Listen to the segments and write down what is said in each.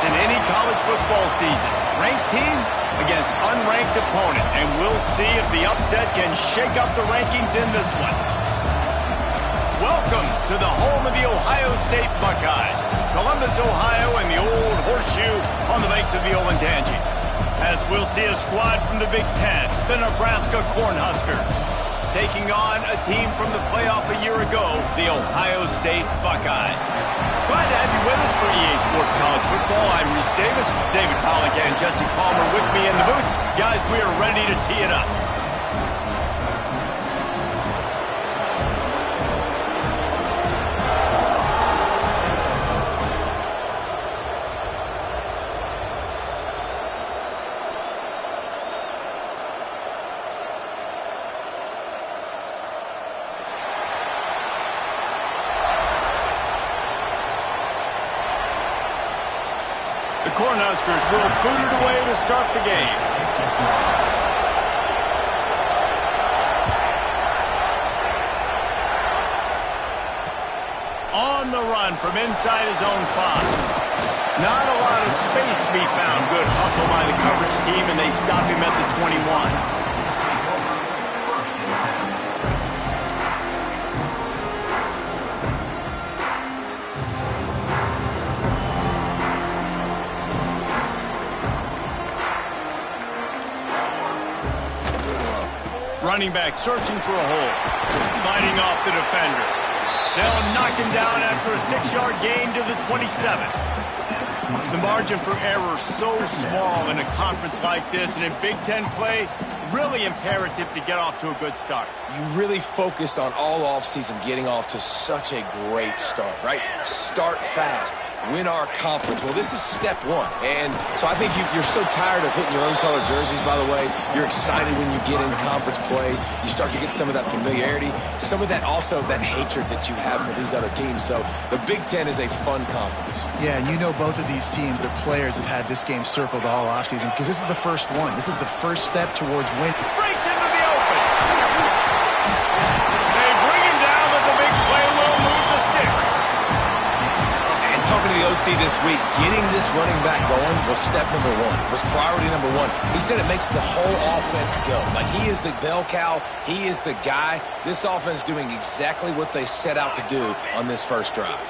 in any college football season. Ranked team against unranked opponent, and we'll see if the upset can shake up the rankings in this one. Welcome to the home of the Ohio State Buckeyes, Columbus, Ohio, and the old horseshoe on the banks of the Olentangy. As we'll see a squad from the Big Ten, the Nebraska Cornhuskers, taking on a team from the playoff a year ago, the Ohio State Buckeyes. Glad to have you with us for EA Sports College Football. I'm Reese Davis, David Pollack, and Jesse Palmer with me in the booth. Guys, we are ready to tee it up. The Cornhuskers will boot it away to start the game. On the run from inside his own 5. Not a lot of space to be found. Good hustle by the coverage team, and they stop him at the 21. Running back searching for a hole. Fighting off the defender. They'll knock him down after a 6-yard gain to the 27. The margin for error so small in a conference like this, and in Big Ten play, really imperative to get off to a good start. You really focus on all offseason getting off to such a great start, right? Start fast. Win our conference. Well, this is step one. And so I think you're so tired of hitting your own color jerseys, by the way. You're excited when you get in conference play. You start to get some of that familiarity, some of that also that hatred that you have for these other teams. So the Big Ten is a fun conference. Yeah, and you know both of these teams, their players have had this game circled all offseason because this is the first one. This is the first step towards winning. Breaks into the open. They bring him down, but the big play will move the sticks. Talking to the OC this week, getting this running back going was step number one, was priority number one. He said it makes the whole offense go. Like, he is the bell cow. He is the guy. This offense doing exactly what they set out to do on this first drive.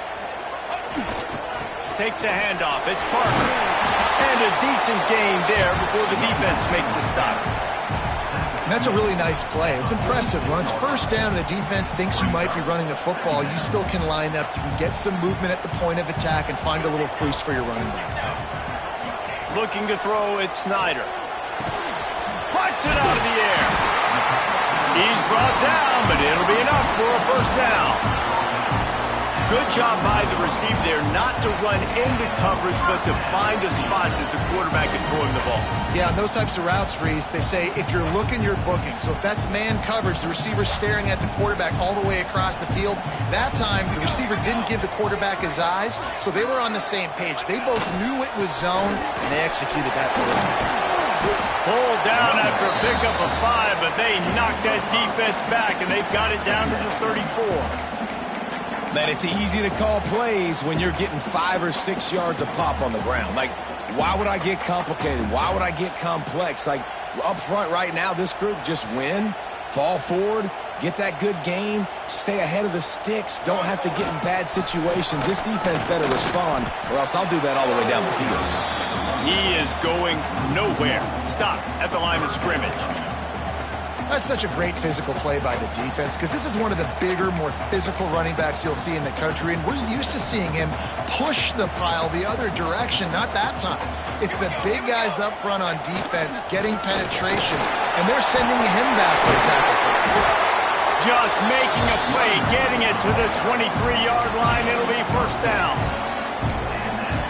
Takes the handoff. It's Parker. And a decent gain there before the defense makes the stop. And that's a really nice play. It's impressive. When it's first down and the defense thinks you might be running the football, you still can line up. You can get some movement at the point of attack and find a little crease for your running back. Looking to throw, it's Snyder. Puts it out of the air. He's brought down, but it'll be enough for a first down. Good job by the receiver there, not to run into coverage, but to find a spot that the quarterback can throw him the ball. Yeah, on those types of routes, Reese, they say if you're looking, you're booking. So if that's man coverage, the receiver's staring at the quarterback all the way across the field. That time, the receiver didn't give the quarterback his eyes, so they were on the same page. They both knew it was zone, and they executed that Pulled down after a pickup of 5, but they knocked that defense back, and they've got it down to the 34. Man, it's easy to call plays when you're getting 5 or 6 yards a pop on the ground. Like, why would I get complicated? Why would I get complex? Like, up front right now, this group just win, fall forward, get that good gain, stay ahead of the sticks, don't have to get in bad situations. This defense better respond, or else I'll do that all the way down the field. He is going nowhere. Stop at the line of scrimmage. That's such a great physical play by the defense because this is one of the bigger, more physical running backs you'll see in the country, and we're used to seeing him push the pile the other direction. Not that time. It's the big guys up front on defense getting penetration, and they're sending him back for a tackle for it. Just making a play, getting it to the 23-yard line. It'll be first down.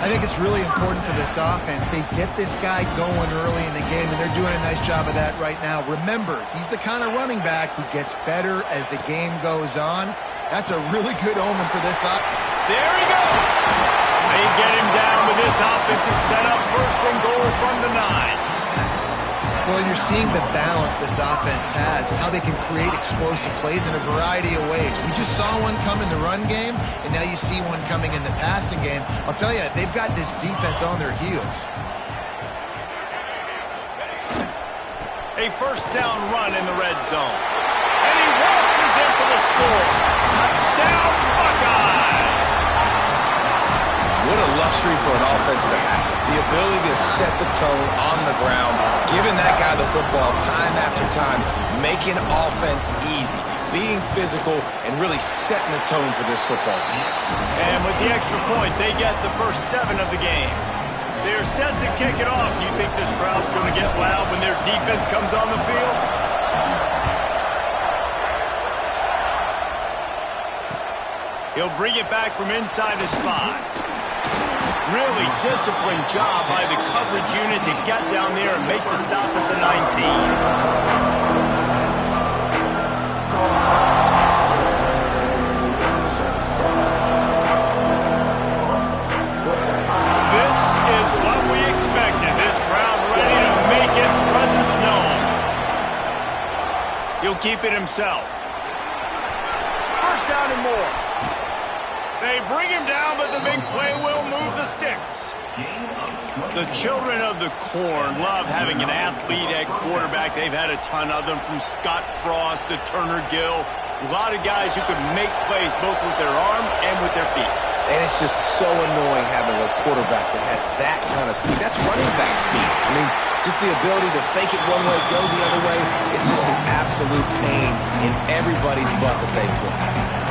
I think it's really important for this offense. They get this guy going early in the game, and they're doing a nice job of that right now. Remember, he's the kind of running back who gets better as the game goes on. That's a really good omen for this offense. There he goes. They get him down with this offense to set up first and goal from the 9. Well, and you're seeing the balance this offense has and how they can create explosive plays in a variety of ways. We just saw one come in the run game, and now you see one coming in the passing game. I'll tell you, they've got this defense on their heels. A first down run in the red zone. And he waltzes in for the score. Touchdown, Buckeyes! What a luxury for an offense to have. The ability to set the tone on the ground, giving that guy the football time after time, making offense easy, being physical, and really setting the tone for this football team. And with the extra point, they get the first 7 of the game. They're set to kick it off. You think this crowd's going to get loud when their defense comes on the field? He'll bring it back from inside his 5. Really disciplined job by the coverage unit to get down there and make the stop at the 19. He'll keep it himself. First down and more. They bring him down, but the big play will move the sticks. The children of the corn love having an athlete at quarterback. They've had a ton of them, from Scott Frost to Turner Gill. A lot of guys who can make plays both with their arm and with their feet. And it's just so annoying having a quarterback that has that kind of speed. That's running back speed. I mean, just the ability to fake it one way, go the other way, it's just an absolute pain in everybody's butt that they play.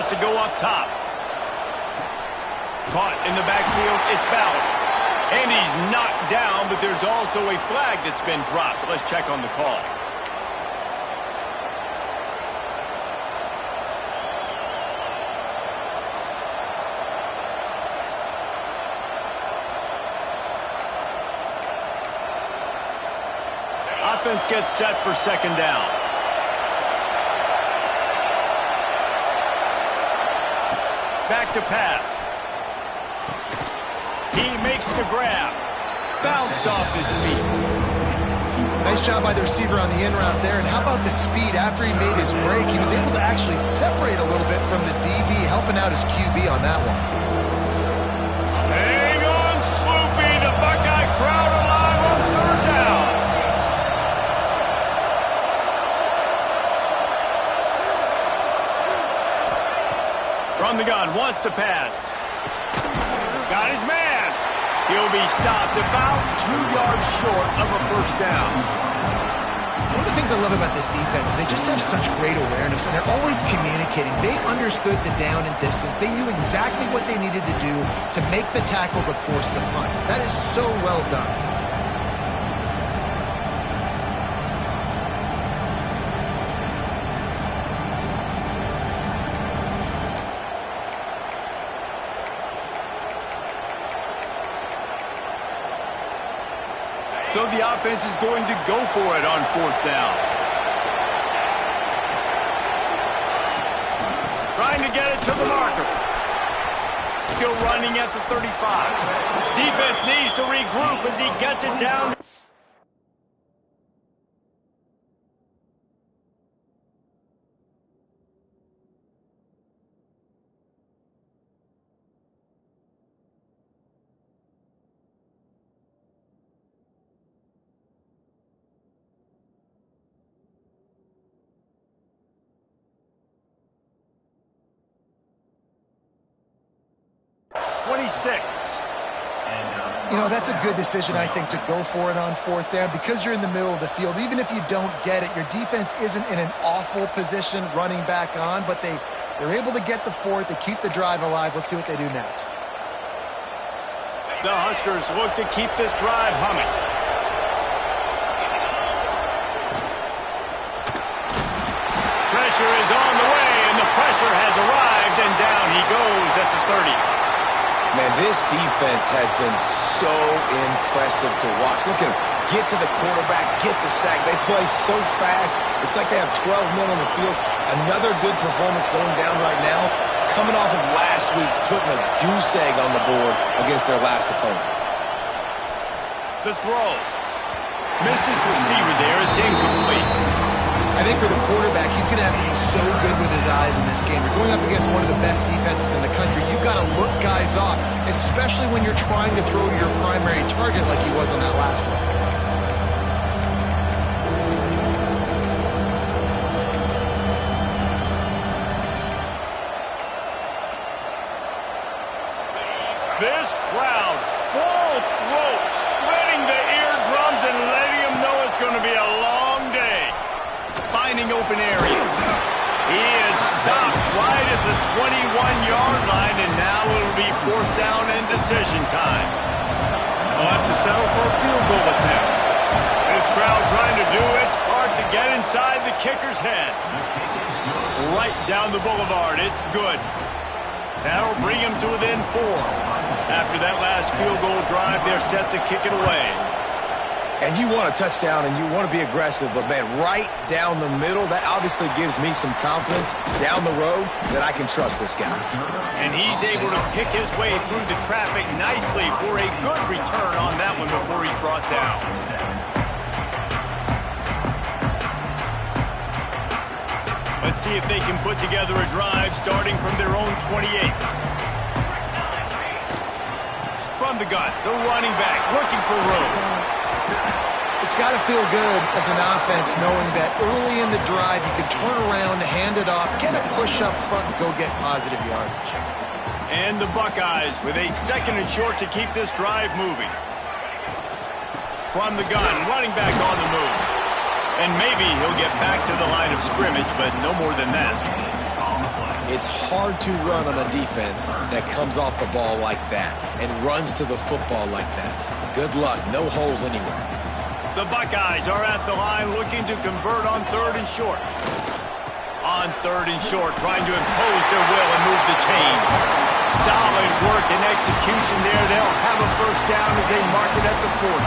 To go up top. Caught in the backfield, it's Ballard. And he's knocked down, but there's also a flag that's been dropped. Let's check on the call. Offense gets set for second down. Back to pass. He makes the grab. Bounced off his feet. Nice job by the receiver on the in route there. And how about the speed after he made his break? He was able to actually separate a little bit from the DB, helping out his QB on that one. Hang on, Sloopy. The Buckeye crowd alive on third down. From the gun, wants to pass. Got his man. He'll be stopped about 2 yards short of a first down. One of the things I love about this defense is they just have such great awareness, and they're always communicating. They understood the down and distance. They knew exactly what they needed to do to make the tackle to force the punt. That is so well done. So the offense is going to go for it on fourth down. Trying to get it to the marker. Still running at the 35. Defense needs to regroup as he gets it down. You know, that's a good decision, I think, to go for it on fourth down because you're in the middle of the field. Even if you don't get it, your defense isn't in an awful position running back on, but they're able to get the fourth. They keep the drive alive. Let's see what they do next. The Huskers look to keep this drive humming. pressure is on the way, and the pressure has arrived, and down he goes at the 30. Man, this defense has been so impressive to watch. Look at them. Get to the quarterback, get the sack. They play so fast. It's like they have 12 men on the field. Another good performance going down right now. Coming off of last week, putting a goose egg on the board against their last opponent. The throw. Missed his receiver there. It's incomplete. I think for the quarterback, he's going to have to be so good with his eyes in this game. You're going up against one of the best defenses in the country. You've got to look guys off, especially when you're trying to throw to your primary target like he was on that last one. This crowd, full throat, splitting the eardrums and letting them know it's going to be a long day. Finding open areas. He is stopped right at the 21-yard line, and now it'll be 4th down and decision time. They'll have to settle for a field goal attempt. This crowd trying to do its part to get inside the kicker's head. Right down the boulevard. It's good. That'll bring him to within 4. After that last field goal drive, they're set to kick it away. And you want a touchdown and you want to be aggressive, but, man, right down the middle, that obviously gives me some confidence down the road that I can trust this guy. And he's able to pick his way through the traffic nicely for a good return on that one before he's brought down. Let's see if they can put together a drive starting from their own 28. From the gun, the running back looking for room. It's got to feel good as an offense knowing that early in the drive you can turn around, hand it off, get a push up front, and go get positive yardage. And the Buckeyes with a 2nd and short to keep this drive moving. From the gun, running back on the move. And maybe he'll get back to the line of scrimmage, but no more than that. It's hard to run on a defense that comes off the ball like that and runs to the football like that. Good luck. No holes anywhere. The Buckeyes are at the line looking to convert on 3rd and short. On 3rd and short, trying to impose their will and move the chains. Solid work and execution there. They'll have a 1st down as they mark it at the 40.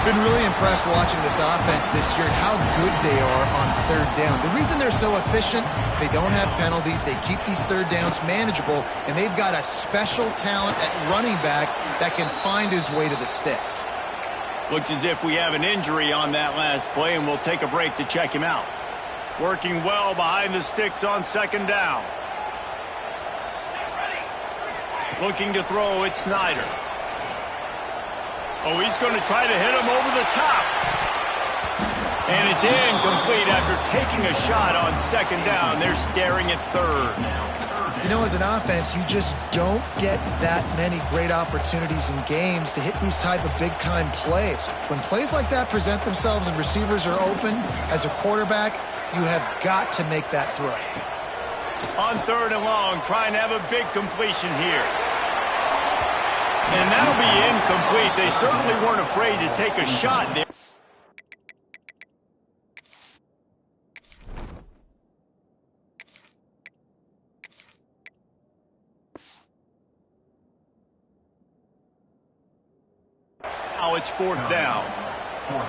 Been really impressed watching this offense this year and how good they are on 3rd down. The reason they're so efficient, they don't have penalties. They keep these 3rd downs manageable, and they've got a special talent at running back that can find his way to the sticks. Looks as if we have an injury on that last play, and we'll take a break to check him out. Working well behind the sticks on 2nd down. Looking to throw, it's Snyder. Oh, he's going to try to hit him over the top. And it's incomplete after taking a shot on 2nd down. They're staring at 3rd. You know, as an offense, you just don't get that many great opportunities in games to hit these type of big-time plays. When plays like that present themselves and receivers are open, as a quarterback, you have got to make that throw. On 3rd and long, trying to have a big completion here. And that'll be incomplete. They certainly weren't afraid to take a shot there. Now it's 4th down.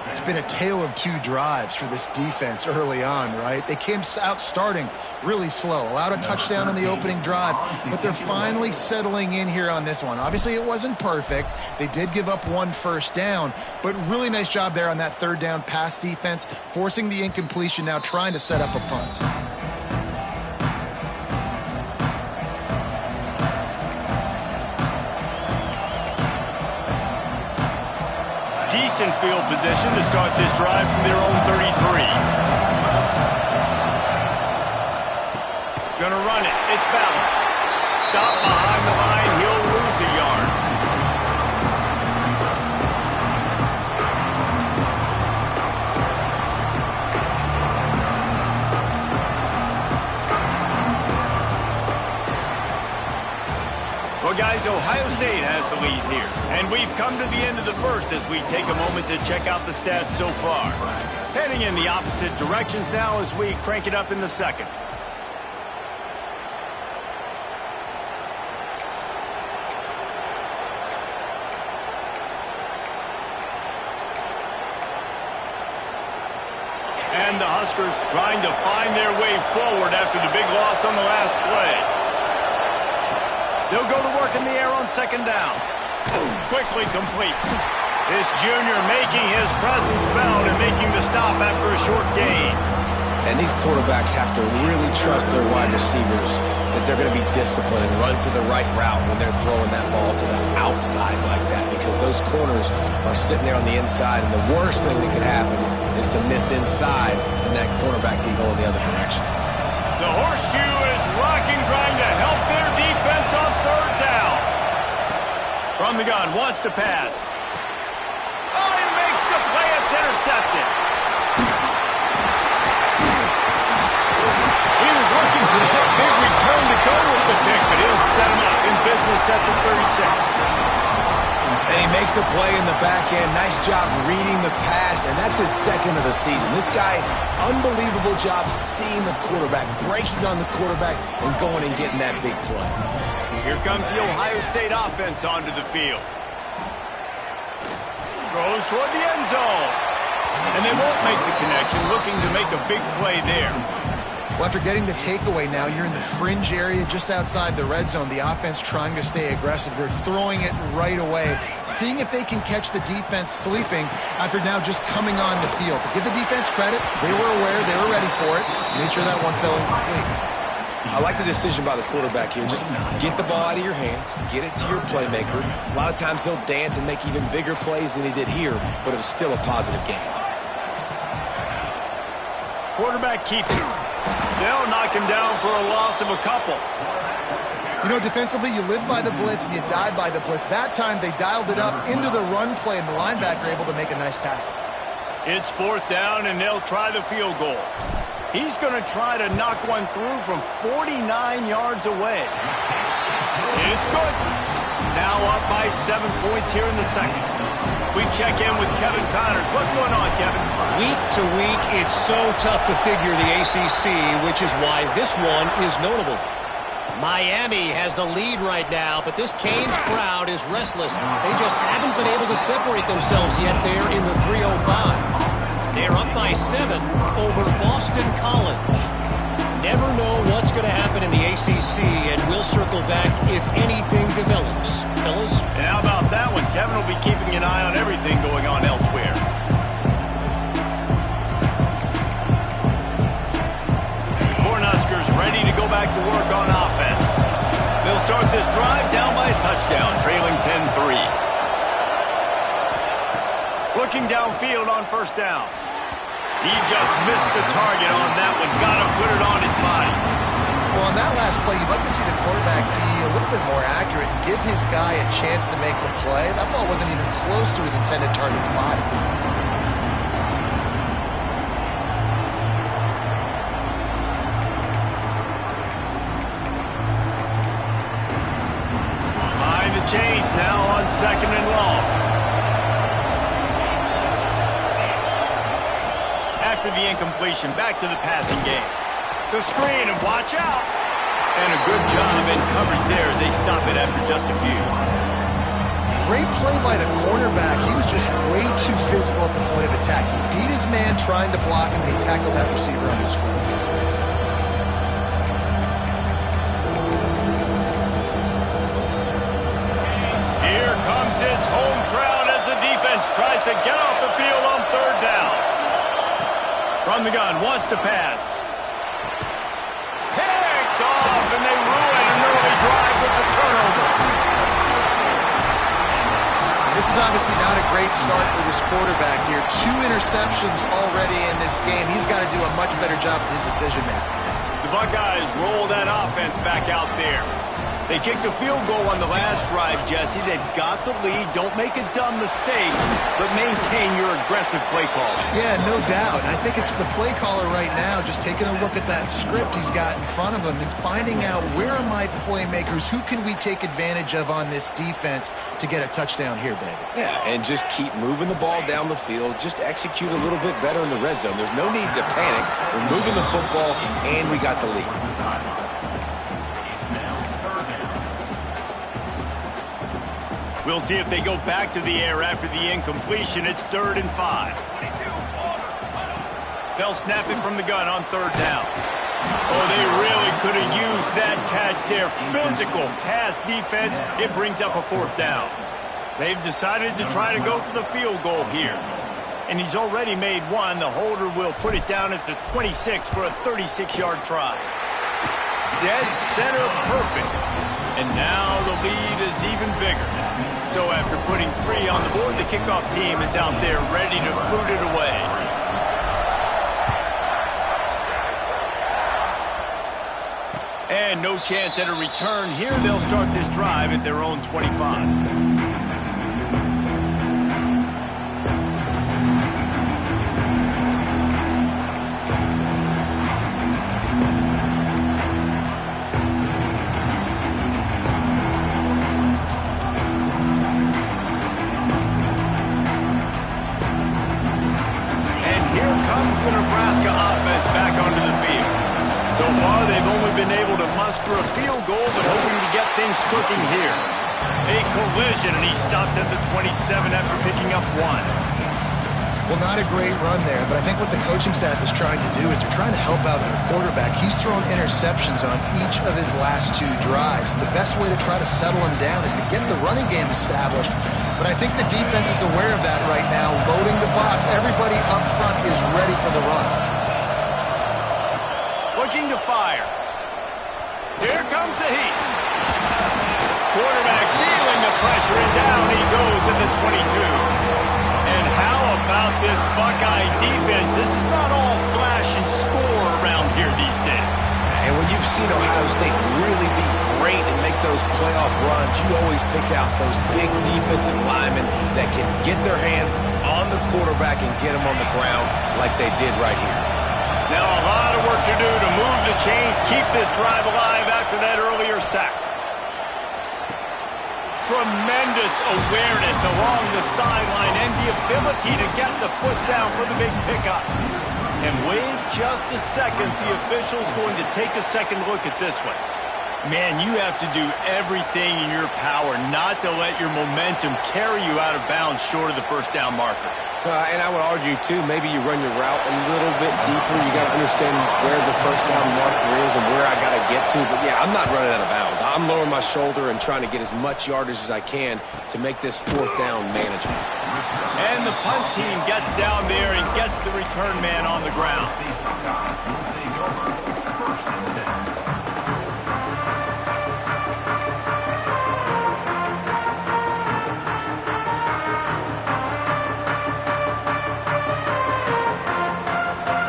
It's been a tale of 2 drives for this defense early on, right? They came out starting really slow, allowed a touchdown on the opening drive, but they're finally settling in here on this one. Obviously, it wasn't perfect. They did give up 1 1st down, but really nice job there on that 3rd down pass defense, forcing the incompletion, now trying to set up a punt. Decent field position to start this drive from their own 33. Gonna run it. It's Ballard. Stop behind the line. He'll lose a yard. Well, guys, Ohio State has the lead here. And we've come to the end of the 1st as we take a moment to check out the stats so far. Heading in the opposite directions now as we crank it up in the second. And the Huskers trying to find their way forward after the big loss on the last play. They'll go to work in the air on second down. Quickly complete. This junior making his presence felt and making the stop after a short gain. And these quarterbacks have to really trust their wide receivers that they're going to be disciplined and run to the right route when they're throwing that ball to the outside like that, because those corners are sitting there on the inside, and the worst thing that could happen is to miss inside and that cornerback can go in the other direction. The horseshoe is rocking, trying to help their defense on third down. From the gun, wants to pass. Oh, he makes the play. It's intercepted. He was looking for that big return to go with the pick, but he'll set him up in business at the 36. And he makes a play in the back end. Nice job reading the pass, and that's his second of the season. This guy, unbelievable job seeing the quarterback, breaking on the quarterback, and going and getting that big play. Here comes the Ohio State offense onto the field. Goes toward the end zone. And they won't make the connection, looking to make a big play there. Well, after getting the takeaway now, you're in the fringe area just outside the red zone. The offense trying to stay aggressive. They're throwing it right away, seeing if they can catch the defense sleeping after now just coming on the field. But give the defense credit. They were aware. They were ready for it. Made sure that one fell incomplete. I like the decision by the quarterback here. Just get the ball out of your hands, get it to your playmaker. A lot of times he'll dance and make even bigger plays than he did here, but it was still a positive game. Quarterback keeps it. They'll knock him down for a loss of a couple. You know, defensively, you live by the blitz and you die by the blitz. That time, they dialed it up into the run play, and the linebacker able to make a nice tackle. It's fourth down, and they'll try the field goal. He's going to try to knock one through from 49 yards away. It's good. Now up by 7 points here in the second. We check in with Kevin Connors. What's going on, Kevin? Week to week, it's so tough to figure the ACC, which is why this one is notable. Miami has the lead right now, but this Canes crowd is restless. They just haven't been able to separate themselves yet there in the 305. They're up by 7 over Boston College. Never know what's going to happen in the ACC, and we'll circle back if anything develops. Fellas? And how about that one? Kevin will be keeping an eye on everything going on elsewhere. The Cornhuskers ready to go back to work on offense. They'll start this drive down by a touchdown, trailing 10-3. Looking downfield on first down. He just missed the target on that one. Got to put it on his body. Well, on that last play, you'd like to see the quarterback be a little bit more accurate and give his guy a chance to make the play. That ball wasn't even close to his intended target's body. Behind the chains now on second and long. After the incompletion, back to the passing game. The screen, and watch out. And a good job in coverage there as they stop it after just a few. Great play by the cornerback. He was just way too physical at the point of attack. He beat his man trying to block him, and he tackled that receiver on the screen. Here comes his home crowd as the defense tries to get off the field on third down. From the gun, wants to pass. Picked off, and they ruin an early drive with the turnover. This is obviously not a great start for this quarterback here. 2 interceptions already in this game. He's got to do a much better job with his decision-making. The Buckeyes roll that offense back out there. They kicked a field goal on the last drive, Jesse. They've got the lead. Don't make a dumb mistake, but maintain your aggressive play calling. Yeah, no doubt. And I think it's for the play caller right now, just taking a look at that script he's got in front of him and finding out where are my playmakers, who can we take advantage of on this defense to get a touchdown here, David. Yeah, and just keep moving the ball down the field. Just execute a little bit better in the red zone. There's no need to panic. We're moving the football, and we got the lead. We'll see if they go back to the air after the incompletion. It's 3rd and 5. They'll snap it from the gun on 3rd down. Oh, they really could have used that catch there. Physical pass defense. It brings up a 4th down. They've decided to try to go for the field goal here. And he's already made one. The holder will put it down at the 26 for a 36-yard try. Dead center perfect. And now the lead is even bigger. So after putting 3 on the board, the kickoff team is out there ready to boot it away. And no chance at a return here. They'll start this drive at their own 25. The Nebraska offense back onto the field. So far, they've only been able to muster a field goal, but hoping to get things cooking here. A collision, and he stopped at the 27 after picking up 1. Well, not a great run there, but I think what the coaching staff is trying to do is they're trying to help out their quarterback. He's thrown interceptions on each of his last 2 drives. The best way to try to settle him down is to get the running game established. But I think the defense is aware of that right now, loading the box. Everybody up front is ready for the run. Looking to fire. Here comes the heat. Quarterback feeling the pressure, and down he goes at the 22. And how about this Buckeye defense? This is not all flash and score around here these days. And when you've seen Ohio State really be great and make those playoff runs, you always pick out those big defensive linemen that can get their hands on the quarterback and get him on the ground like they did right here. Now a lot of work to do to move the chains, keep this drive alive after that earlier sack. Tremendous awareness along the sideline and the ability to get the foot down for the big pickup. And wait just a second, the official's going to take a second look at this one. Man, you have to do everything in your power not to let your momentum carry you out of bounds short of the 1st down marker. And I would argue, too, maybe you run your route a little bit deeper. You got to understand where the 1st down marker is and where I got to get to. But, yeah, I'm not running out of bounds. I'm lowering my shoulder and trying to get as much yardage as I can to make this 4th down manageable. And the punt team gets down there and gets the return man on the ground.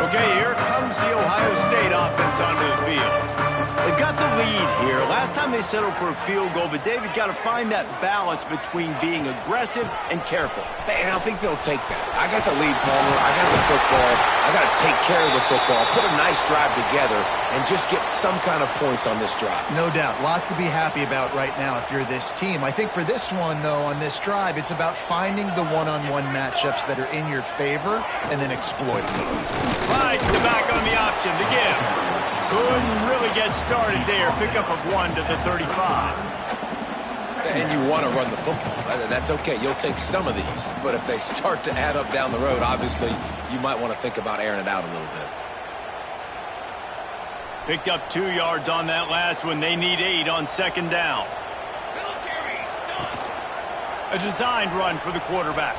Okay, here comes the Ohio State offense onto the field. They've got the lead here. Last time they settled for a field goal, but David got to find that balance between being aggressive and careful. And I think they'll take that. I got the lead, Palmer. I got the football. I got to take care of the football, put a nice drive together, and just get some kind of points on this drive. No doubt. Lots to be happy about right now if you're this team. I think for this one, though, on this drive, it's about finding the one-on-one matchups that are in your favor and then exploiting them. Right, the back on the option, the give. Couldn't really get started there. Pickup of 1 to the 35. And you want to run the football. That's okay. You'll take some of these. But if they start to add up down the road, obviously, you might want to think about airing it out a little bit. Picked up 2 yards on that last one. They need 8 on 2nd down. A designed run for the quarterback.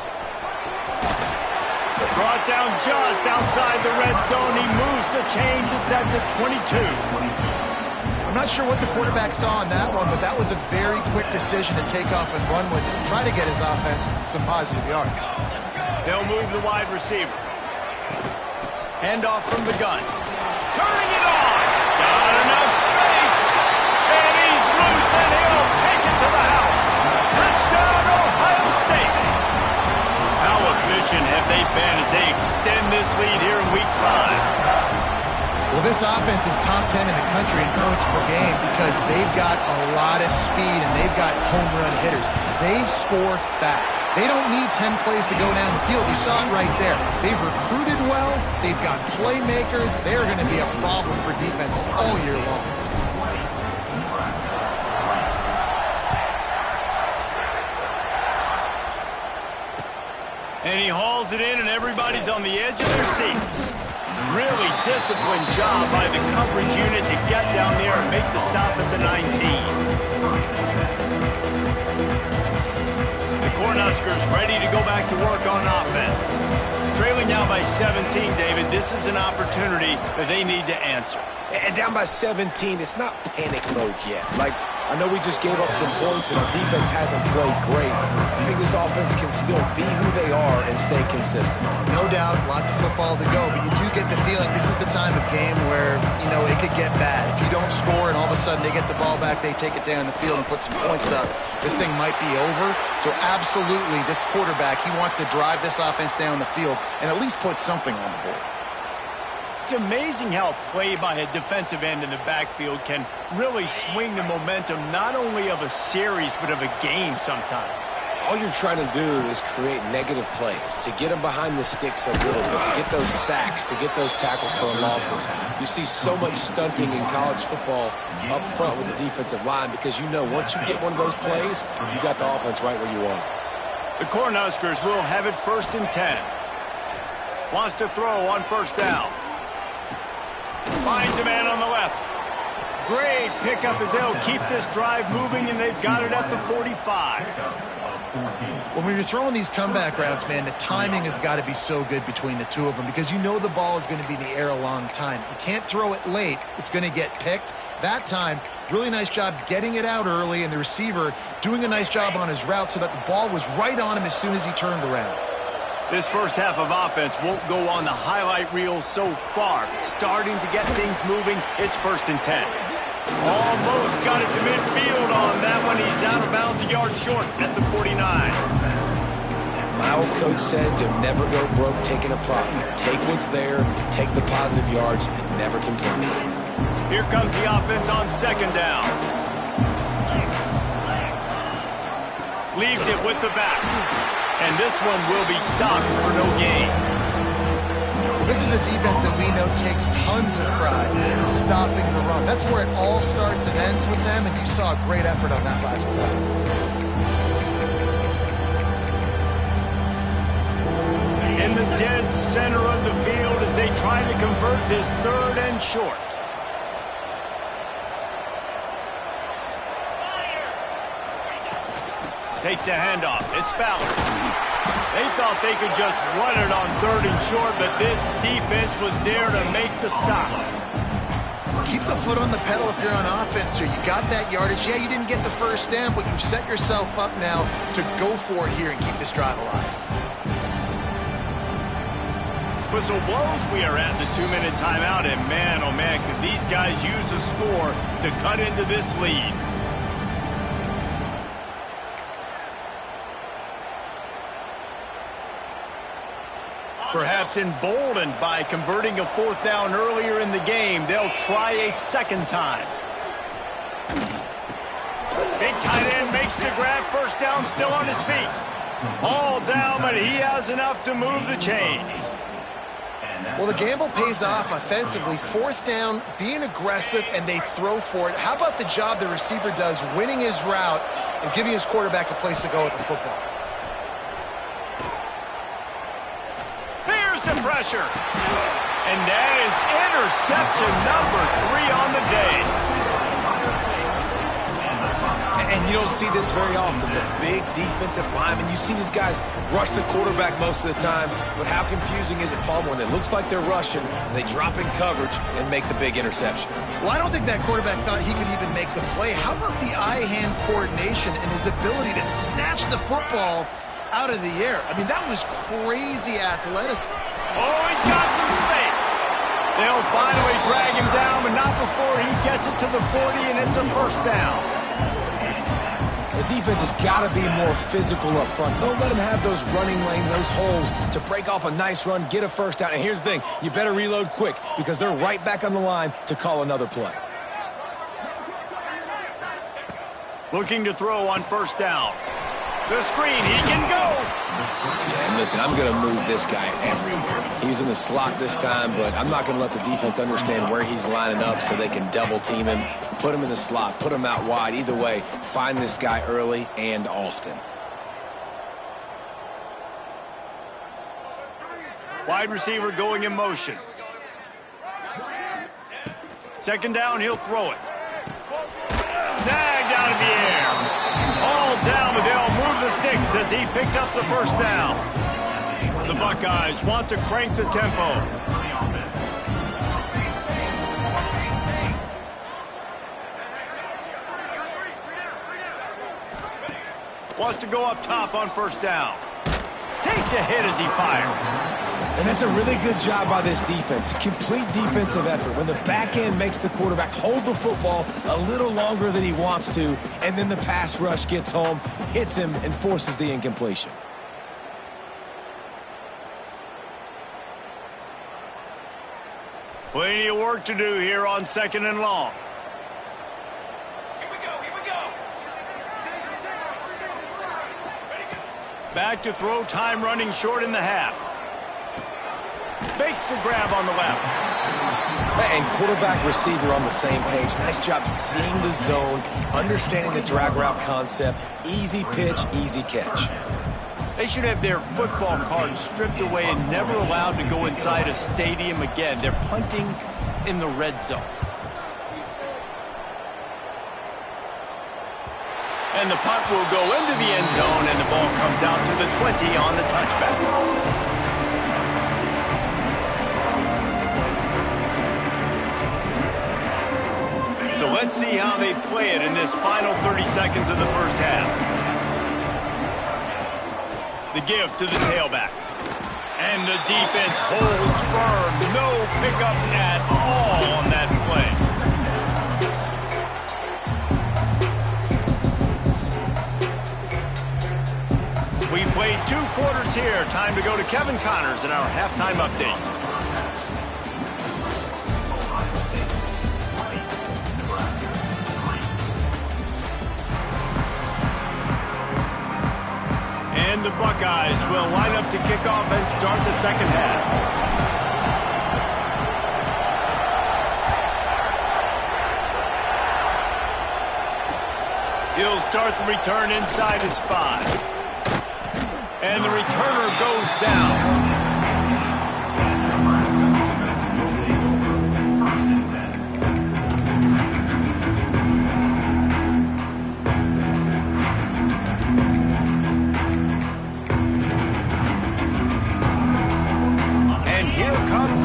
Brought down just outside the red zone. He moves the chains. It's at the 22. I'm not sure what the quarterback saw on that one, but that was a very quick decision to take off and run with it and try to get his offense some positive yards. They'll move the wide receiver. Handoff from the gun. Turning it on. Got enough space. And he's loose and he'll take it to the house. Touchdown, Ohio State. How efficient have they been as they extend this lead here in Week 5? Well, this offense is top 10 in the country in points per game because they've got a lot of speed and they've got home run hitters. They score fast. They don't need 10 plays to go down the field. You saw it right there. They've recruited well. They've got playmakers. They're going to be a problem for defenses all year long. And he hauls it in, and everybody's on the edge of their seats. Really disciplined job by the coverage unit to get down there and make the stop at the 19. The Cornhuskers ready to go back to work on offense. Trailing now by 17, David, this is an opportunity that they need to answer. And down by 17, it's not panic mode yet. Like, I know we just gave up some points and our defense hasn't played great. I think this offense can still be who they are and stay consistent. No doubt, lots of football to go, but you do get the feeling this is the time of game where, you know, it could get bad. If you don't score and all of a sudden they get the ball back, they take it down the field and put some points up, this thing might be over. So absolutely, this quarterback, he wants to drive this offense down the field and at least put something on the board. It's amazing how play by a defensive end in the backfield can really swing the momentum not only of a series but of a game sometimes. All you're trying to do is create negative plays, to get them behind the sticks a little bit, to get those sacks, to get those tackles for losses. You see so much stunting in college football up front with the defensive line because you know once you get one of those plays, you got the offense right where you want it. The Cornhuskers will have it 1st and 10. Wants to throw on 1st down. Finds a man on the left. Great pickup as they'll keep this drive moving, and they've got it at the 45. Well, when you're throwing these comeback routes, man, the timing has got to be so good between the two of them because you know the ball is going to be in the air a long time. You can't throw it late. It's going to get picked. That time, really nice job getting it out early, and the receiver doing a nice job on his route so that the ball was right on him as soon as he turned around. This first half of offense won't go on the highlight reel so far. Starting to get things moving, it's 1st and 10. Almost got it to midfield on that one. He's out of bounds, a yard short at the 49. My old coach said to never go broke taking a profit. Take what's there, take the positive yards, and never complain. Here comes the offense on 2nd down. Leaves it with the back. And this one will be stopped for no gain. This is a defense that we know takes tons of pride in stopping the run. That's where it all starts and ends with them, and you saw a great effort on that last play. In the dead center of the field as they try to convert this 3rd and short. Takes the handoff. It's Ballard. They thought they could just run it on 3rd and short, but this defense was there to make the stop. Keep the foot on the pedal if you're on offense here. You got that yardage. Yeah, you didn't get the 1st down, but you've set yourself up now to go for it here and keep this drive alive. Whistle blows. We are at the 2-minute timeout, and man, oh man, could these guys use a score to cut into this lead. Perhaps emboldened by converting a 4th down earlier in the game, they'll try a 2nd time. Big tight end makes the grab. 1st down, still on his feet. All down, but he has enough to move the chains. Well, the gamble pays off offensively. 4th down, being aggressive, and they throw for it. How about the job the receiver does winning his route and giving his quarterback a place to go with the football? The pressure. And that is interception number 3 on the day. And you don't see this very often, the big defensive linemen. You see these guys rush the quarterback most of the time, but how confusing is it, Palmer, when it looks like they're rushing, they drop in coverage and make the big interception? Well, I don't think that quarterback thought he could even make the play. How about the eye-hand coordination and his ability to snatch the football out of the air? I mean, that was crazy athleticism. Oh, he's got some space. They'll finally drag him down, but not before he gets it to the 40, and it's a 1st down. The defense has got to be more physical up front. Don't let them have those running lanes, those holes to break off a nice run, get a first down. And here's the thing, you better reload quick because they're right back on the line to call another play. Looking to throw on first down. The screen, he can go! Yeah, and listen, I'm going to move this guy everywhere. He's in the slot this time, but I'm not going to let the defense understand where he's lining up so they can double team him, put him in the slot, put him out wide. Either way, find this guy early and often. Wide receiver going in motion. Second down, he'll throw it. Snagged out of the air. All down, but they'll move the sticks as he picks up the first down. The Buckeyes want to crank the tempo. Wants to go up top on first down. Takes a hit as he fires. And that's a really good job by this defense. Complete defensive effort. When the back end makes the quarterback hold the football a little longer than he wants to, and then the pass rush gets home, hits him, and forces the incompletion. Plenty of work to do here on second and long. Back to throw, time running short in the half. Makes the grab on the left. And quarterback receiver on the same page. Nice job seeing the zone, understanding the drag route concept. Easy pitch, easy catch. They should have their football cards stripped away and never allowed to go inside a stadium again. They're punting in the red zone. And the punt will go into the end zone, and the ball comes out to the 20 on the touchback. So let's see how they play it in this final 30 seconds of the first half. The give to the tailback. And the defense holds firm. No pickup at all on that play. We've played 2 quarters here. Time to go to Kevin Connors in our halftime update. And the Buckeyes will line up to kick off and start the second half. He'll start the return inside his 5. And the returner goes down.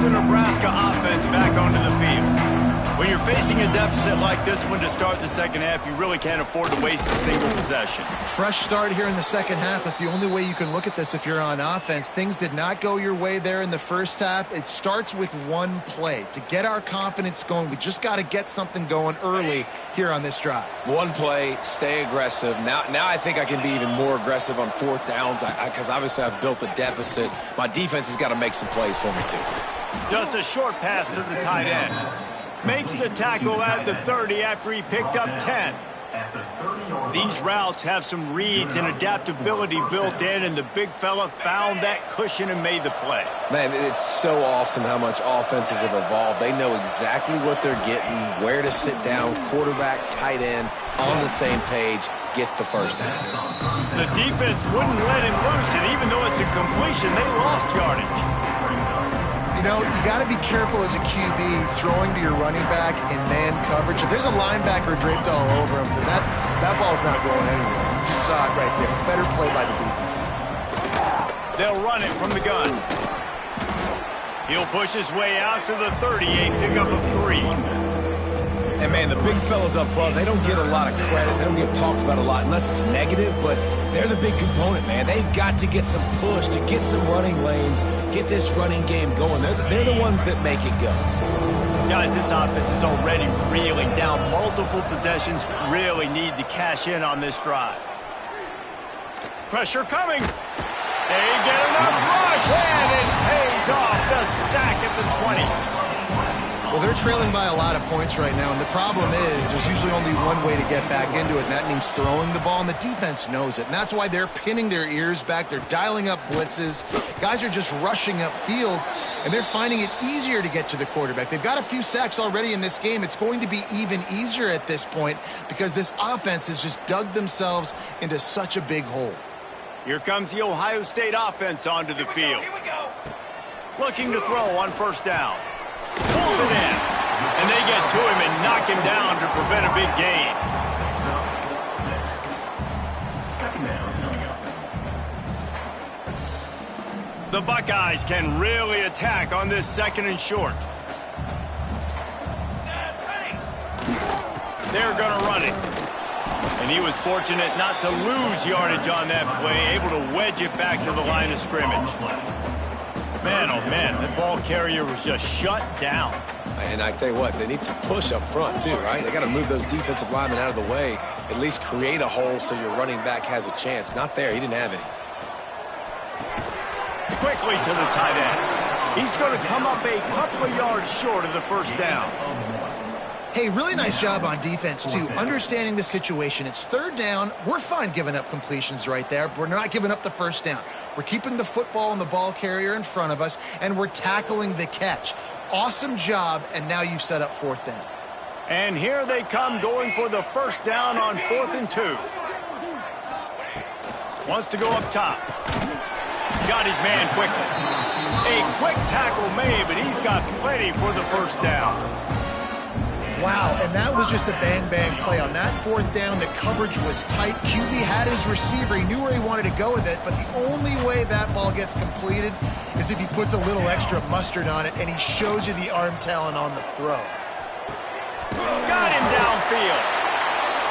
The Nebraska offense back onto the field. When you're facing a deficit like this one to start the second half, you really can't afford to waste a single possession. Fresh start here in the second half. That's the only way you can look at this if you're on offense. Things did not go your way there in the first half. It starts with one play. To get our confidence going, we just got to get something going early here on this drive. One play, stay aggressive. Now I think I can be even more aggressive on fourth downs because obviously I've built a deficit. My defense has got to make some plays for me too. Just a short pass to the tight end. Makes the tackle at the 30 after he picked up 10. These routes have some reads and adaptability built in, and the big fella found that cushion and made the play. Man, it's so awesome how much offenses have evolved. They know exactly what they're getting, where to sit down, quarterback, tight end, on the same page, gets the first down. The defense wouldn't let him loose, and even though it's a completion, they lost yardage. You know, you got to be careful as a QB throwing to your running back in man coverage. If there's a linebacker draped all over him, then that ball's not going anywhere. You just saw it right there. Better play by the defense. They'll run it from the gun. He'll push his way out to the 38, pickup of 3. And, man, the big fellas up front, they don't get a lot of credit. They don't get talked about a lot unless it's negative, but they're the big component, man. They've got to get some push, to get some running lanes, get this running game going. They're the ones that make it go. Guys, this offense is already reeling down multiple possessions. Really need to cash in on this drive. Pressure coming. They get enough rush, and it pays off. The sack at the 20. Well, they're trailing by a lot of points right now, and the problem is there's usually only one way to get back into it, and that means throwing the ball, and the defense knows it. And that's why they're pinning their ears back. They're dialing up blitzes. Guys are just rushing upfield, and they're finding it easier to get to the quarterback. They've got a few sacks already in this game. It's going to be even easier at this point because this offense has just dug themselves into such a big hole. Here comes the Ohio State offense onto the field. Looking to throw on first down. Pulls it in. And they get to him and knock him down to prevent a big gain. The Buckeyes can really attack on this 2nd and short. They're going to run it. And he was fortunate not to lose yardage on that play, able to wedge it back to the line of scrimmage. Man, oh man, that ball carrier was just shut down. And I tell you what, they need some push up front too, right? They got to move those defensive linemen out of the way, at least create a hole so your running back has a chance. Not there, he didn't have any. Quickly to the tight end. He's going to come up a couple of yards short of the first down. Hey, really nice job on defense, too, understanding the situation. It's 3rd down. We're fine giving up completions right there, but we're not giving up the first down. We're keeping the football and the ball carrier in front of us, and we're tackling the catch. Awesome job, and now you've set up 4th down. And here they come going for the first down on 4th and 2. Wants to go up top. Got his man quickly. A quick tackle made, but he's got plenty for the first down. Wow, and that was just a bang-bang play. On that 4th down, the coverage was tight. QB had his receiver. He knew where he wanted to go with it, but the only way that ball gets completed is if he puts a little extra mustard on it, and he shows you the arm talent on the throw. Got him downfield.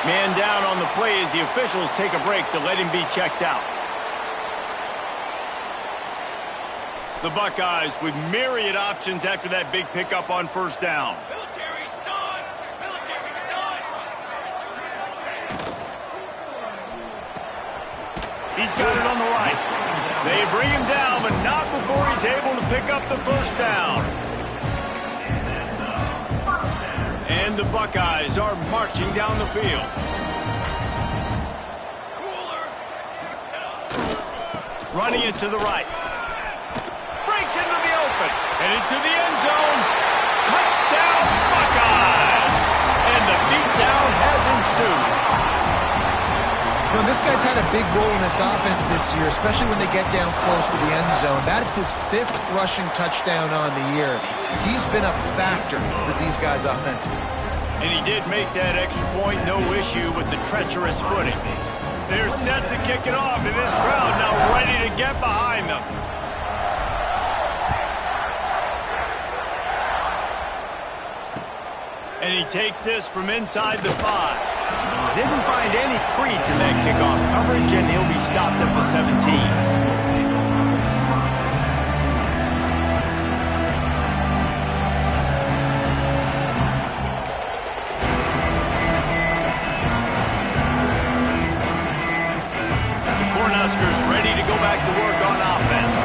Man down on the play as the officials take a break to let him be checked out. The Buckeyes with myriad options after that big pickup on first down. He's got it on the right. They bring him down, but not before he's able to pick up the first down. And the Buckeyes are marching down the field. Running it to the right. Breaks into the open. And into the end zone. Touchdown, Buckeyes! And the beatdown has ensued. You know, this guy's had a big role in this offense this year, especially when they get down close to the end zone. That's his 5th rushing touchdown on the year. He's been a factor for these guys offensively. And he did make that extra point, no issue with the treacherous footing. They're set to kick it off, and this crowd now ready to get behind them. And he takes this from inside the 5. Didn't find any crease in that kickoff coverage, and he'll be stopped at the 17. Ready to go back to work on offense.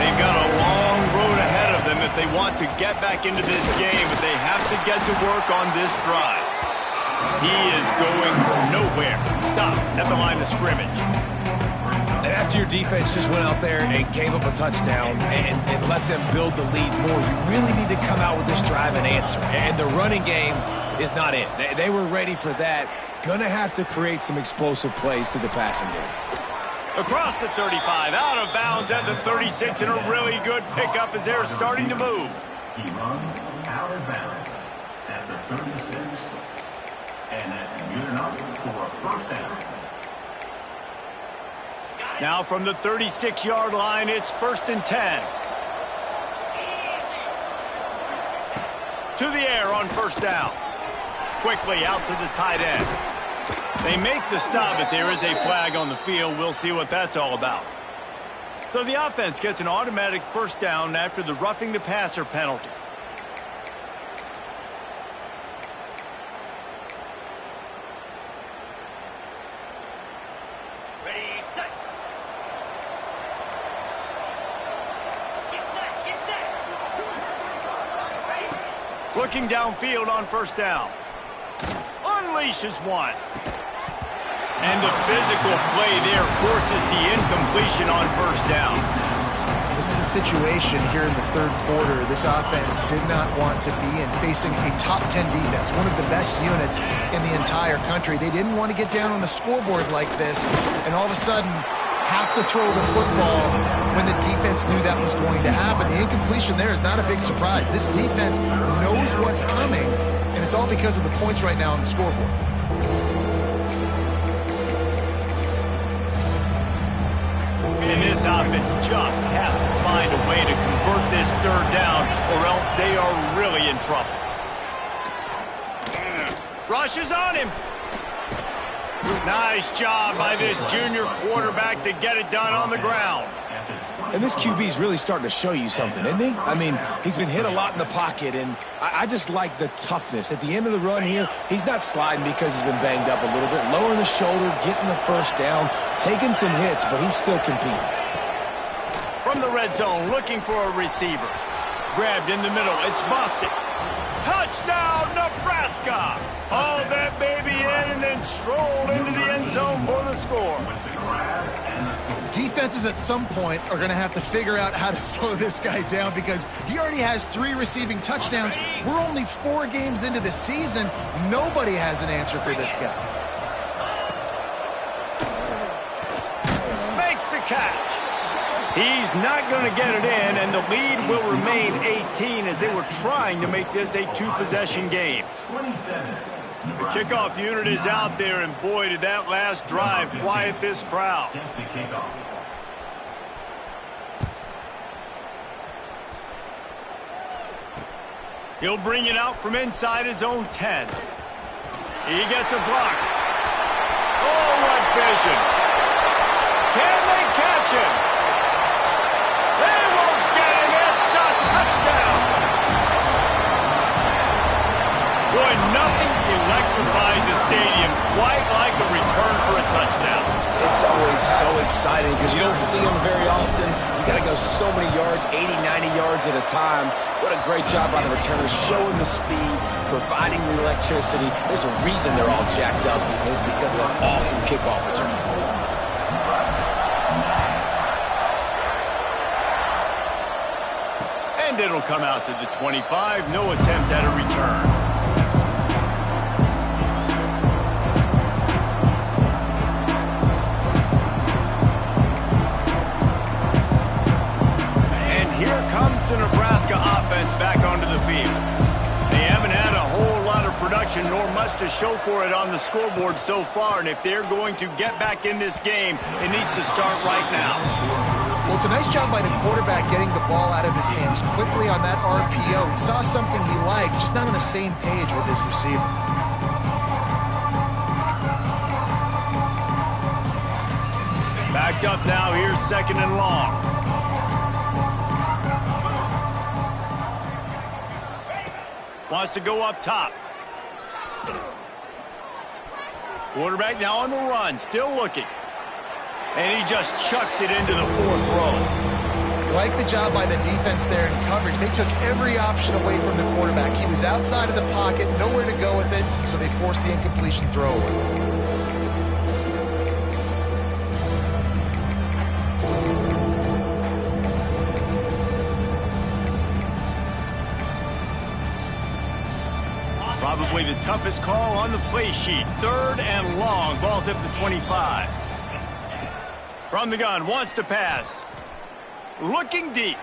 They've got a long road ahead of them if they want to get back into this game, but they have to get to work on this drive. He is going nowhere. Stop at the line of scrimmage. And after your defense just went out there and gave up a touchdown and let them build the lead more, you really need to come out with this drive and answer. And the running game is not in. They were ready for that. Gonna have to create some explosive plays through the passing game. Across the 35, out of bounds at the 36, and a really good pickup as they're starting to move. He runs out of bounds at the 36, and that's good enough for a first down. Now from the 36-yard line, it's 1st and 10. To the air on first down. Quickly out to the tight end. They make the stop, but there is a flag on the field. We'll see what that's all about. So the offense gets an automatic first down after the roughing the passer penalty. Looking downfield on first down. Unleashes one. And the physical play there forces the incompletion on first down. This is a situation here in the third quarter this offense did not want to be in, facing a top 10 defense, one of the best units in the entire country. They didn't want to get down on the scoreboard like this and all of a sudden have to throw the football when the defense knew that was going to happen. The incompletion there is not a big surprise. This defense knows what's coming, and it's all because of the points right now on the scoreboard. And this offense just has to find a way to convert this third down, or else they are really in trouble. Rushes on him. Nice job by this junior quarterback to get it done on the ground. And this QB's really starting to show you something, isn't he? I mean, he's been hit a lot in the pocket, and I just like the toughness. At the end of the run here, he's not sliding because he's been banged up a little bit. Lowering the shoulder, getting the first down, taking some hits, but he's still competing. From the red zone, looking for a receiver. Grabbed in the middle. It's busted. Touchdown, Nebraska! Hauled that baby in and then strolled into the end zone for the score. Defenses at some point are going to have to figure out how to slow this guy down because he already has 3 receiving touchdowns. We're only 4 games into the season. Nobody has an answer for this guy. Makes the catch. He's not going to get it in, and the lead will remain 18 as they were trying to make this a 2-possession game. The kickoff unit is out there, and boy, did that last drive quiet this crowd. He'll bring it out from inside his own 10. He gets a block. Oh, what vision. Can they catch him? They won't get him. It's a touchdown. Boy, nothing electrifies a stadium quite like a return for a touchdown. It's always so exciting because you don't see them very often. You got to go so many yards, 80, 90 yards at a time. What a great job by the returners, showing the speed, providing the electricity. There's a reason they're all jacked up, and it's because of that awesome kickoff return. And it'll come out to the 25. No attempt at a return. The Nebraska offense back onto the field. They haven't had a whole lot of production nor much to show for it on the scoreboard so far, and if they're going to get back in this game, it needs to start right now. Well, it's a nice job by the quarterback getting the ball out of his hands quickly on that RPO. He saw something he liked, just not on the same page with his receiver. Backed up now, here's 2nd and long. Wants to go up top. Quarterback now on the run, still looking. And he just chucks it into the 4th row. Like the job by the defense there in coverage. They took every option away from the quarterback. He was outside of the pocket, nowhere to go with it, so they forced the incompletion throw away. Probably the toughest call on the play sheet. 3rd and long. Ball's at the 25. From the gun. Wants to pass. Looking deep.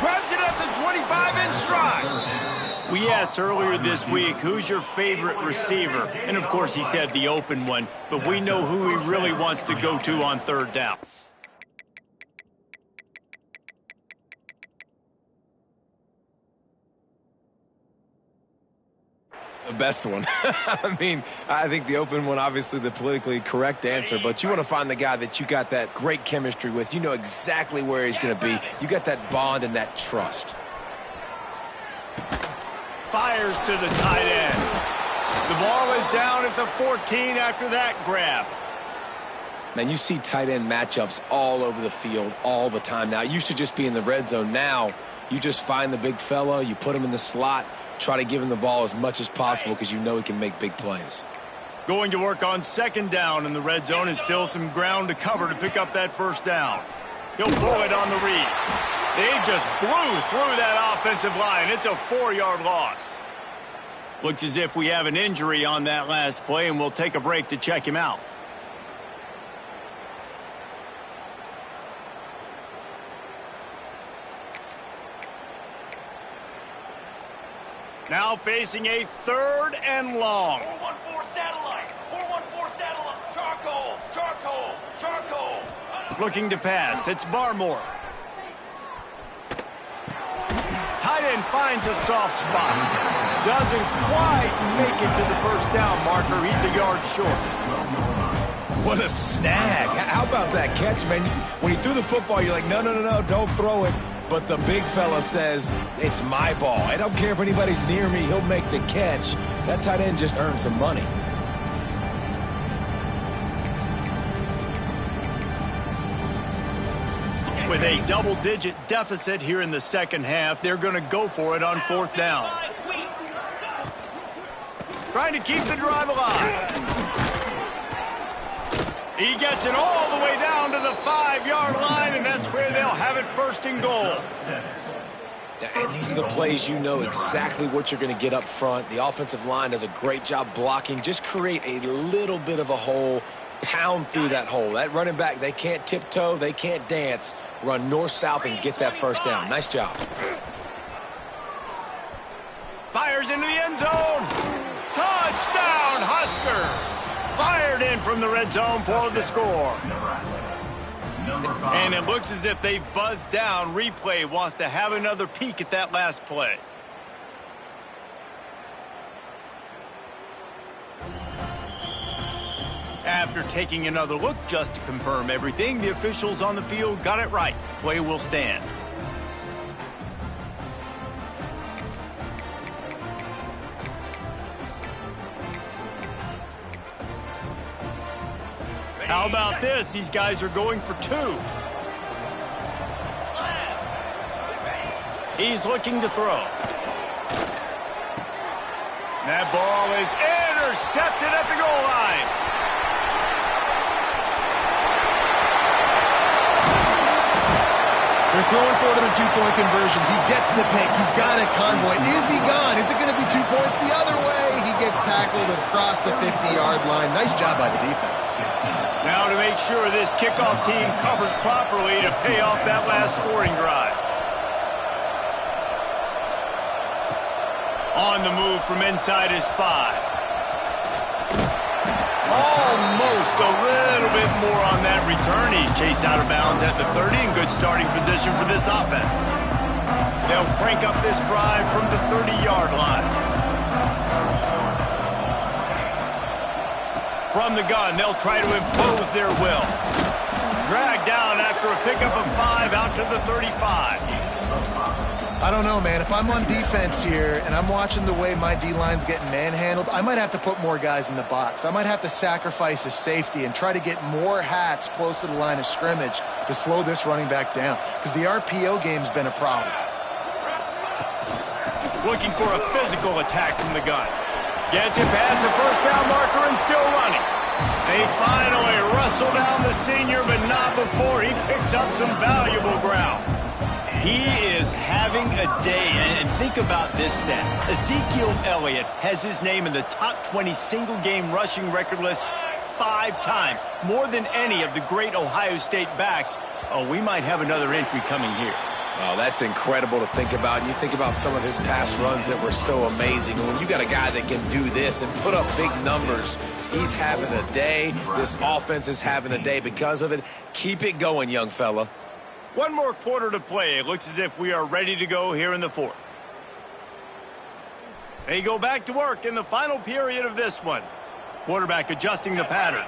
Grabs it at the 25 in stride. We asked earlier this week, who's your favorite receiver? And, of course, he said the open one. But we know who he really wants to go to on 3rd down. The best one. I mean, I think the open one, obviously the politically correct answer, but you want to find the guy that you got that great chemistry with. You know exactly where he's going to be. You got that bond and that trust. Fires to the tight end. The ball is down at the 14 after that grab. Man, you see tight end matchups all over the field all the time now. It used to just be in the red zone. Now you just find the big fella, you put him in the slot, try to give him the ball as much as possible because you know he can make big plays. Going to work on second down in the red zone, and still some ground to cover to pick up that first down. He'll throw it on the read. They just blew through that offensive line. It's a 4-yard loss. Looks as if we have an injury on that last play, and we'll take a break to check him out. Now facing a 3rd and long. 4-1-4 satellite. 4-1-4 satellite. Charcoal. Charcoal. Charcoal. Looking to pass. It's Barmore. Tight end finds a soft spot. Doesn't quite make it to the first down marker. He's a yard short. What a snag. How about that catch, man? When he threw the football, you're like, no, don't throw it. But the big fella says, it's my ball. I don't care if anybody's near me. He'll make the catch. That tight end just earned some money. With a double-digit deficit here in the second half, they're going to go for it on 4th down. Trying to keep the drive alive. He gets it all the way down to the 5-yard line, and that's where they'll have it 1st and goal. And these are the plays you know exactly what you're going to get up front. The offensive line does a great job blocking. Just create a little bit of a hole, pound through that hole. That running back, they can't tiptoe, they can't dance. Run north-south and get that first down. Nice job. Fires into the end zone. Touchdown, Huskers. Fired in from the red zone for the score. And it looks as if they've buzzed down. Replay wants to have another peek at that last play. After taking another look just to confirm everything, the officials on the field got it right. Play will stand. How about this? These guys are going for 2. He's looking to throw. That ball is intercepted at the goal line. They're throwing for it on a 2-point conversion. He gets the pick. He's got a convoy. Is he gone? Is it going to be 2 points the other way? He gets tackled across the 50-yard line. Nice job by the defense. Now to make sure this kickoff team covers properly to pay off that last scoring drive. On the move from inside his 5. Almost a little bit more on that return. He's chased out of bounds at the 30 in good starting position for this offense. They'll crank up this drive from the 30-yard line. From the gun, they'll try to impose their will. Dragged down after a pickup of 5 out to the 35. I don't know, man. If I'm on defense here and I'm watching the way my D-line's getting manhandled, I might have to put more guys in the box. I might have to sacrifice a safety and try to get more hats close to the line of scrimmage to slow this running back down, because the RPO game's been a problem. Looking for a physical attack from the gun. Gets it past the first down marker and still running. They finally wrestle down the senior, but not before he picks up some valuable ground. He is having a day, and think about this stat. Ezekiel Elliott has his name in the top 20 single-game rushing record list 5 times, more than any of the great Ohio State backs. Oh, we might have another entry coming here. Oh, that's incredible to think about. And you think about some of his past runs that were so amazing. And when you got a guy that can do this and put up big numbers, he's having a day. This offense is having a day because of it. Keep it going, young fella. One more quarter to play. It looks as if we are ready to go here in the 4th. They go back to work in the final period of this one. Quarterback adjusting the pattern.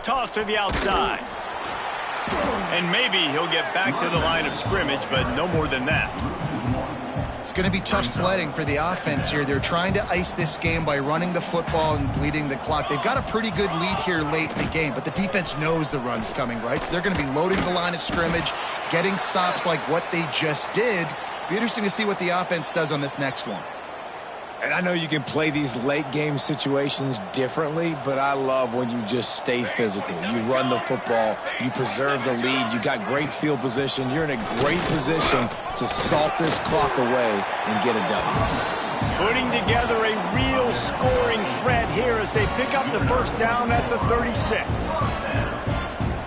Toss to the outside. And maybe he'll get back to the line of scrimmage, but no more than that. It's going to be tough sledding for the offense here. They're trying to ice this game by running the football and bleeding the clock. They've got a pretty good lead here late in the game, but the defense knows the run's coming, right? So they're going to be loading the line of scrimmage, getting stops like what they just did. Be interesting to see what the offense does on this next one. And I know you can play these late game situations differently, but I love when you just stay physical. You run the football, you preserve the lead, you got great field position. You're in a great position to salt this clock away and get a W. Putting together a real scoring threat here as they pick up the first down at the 36.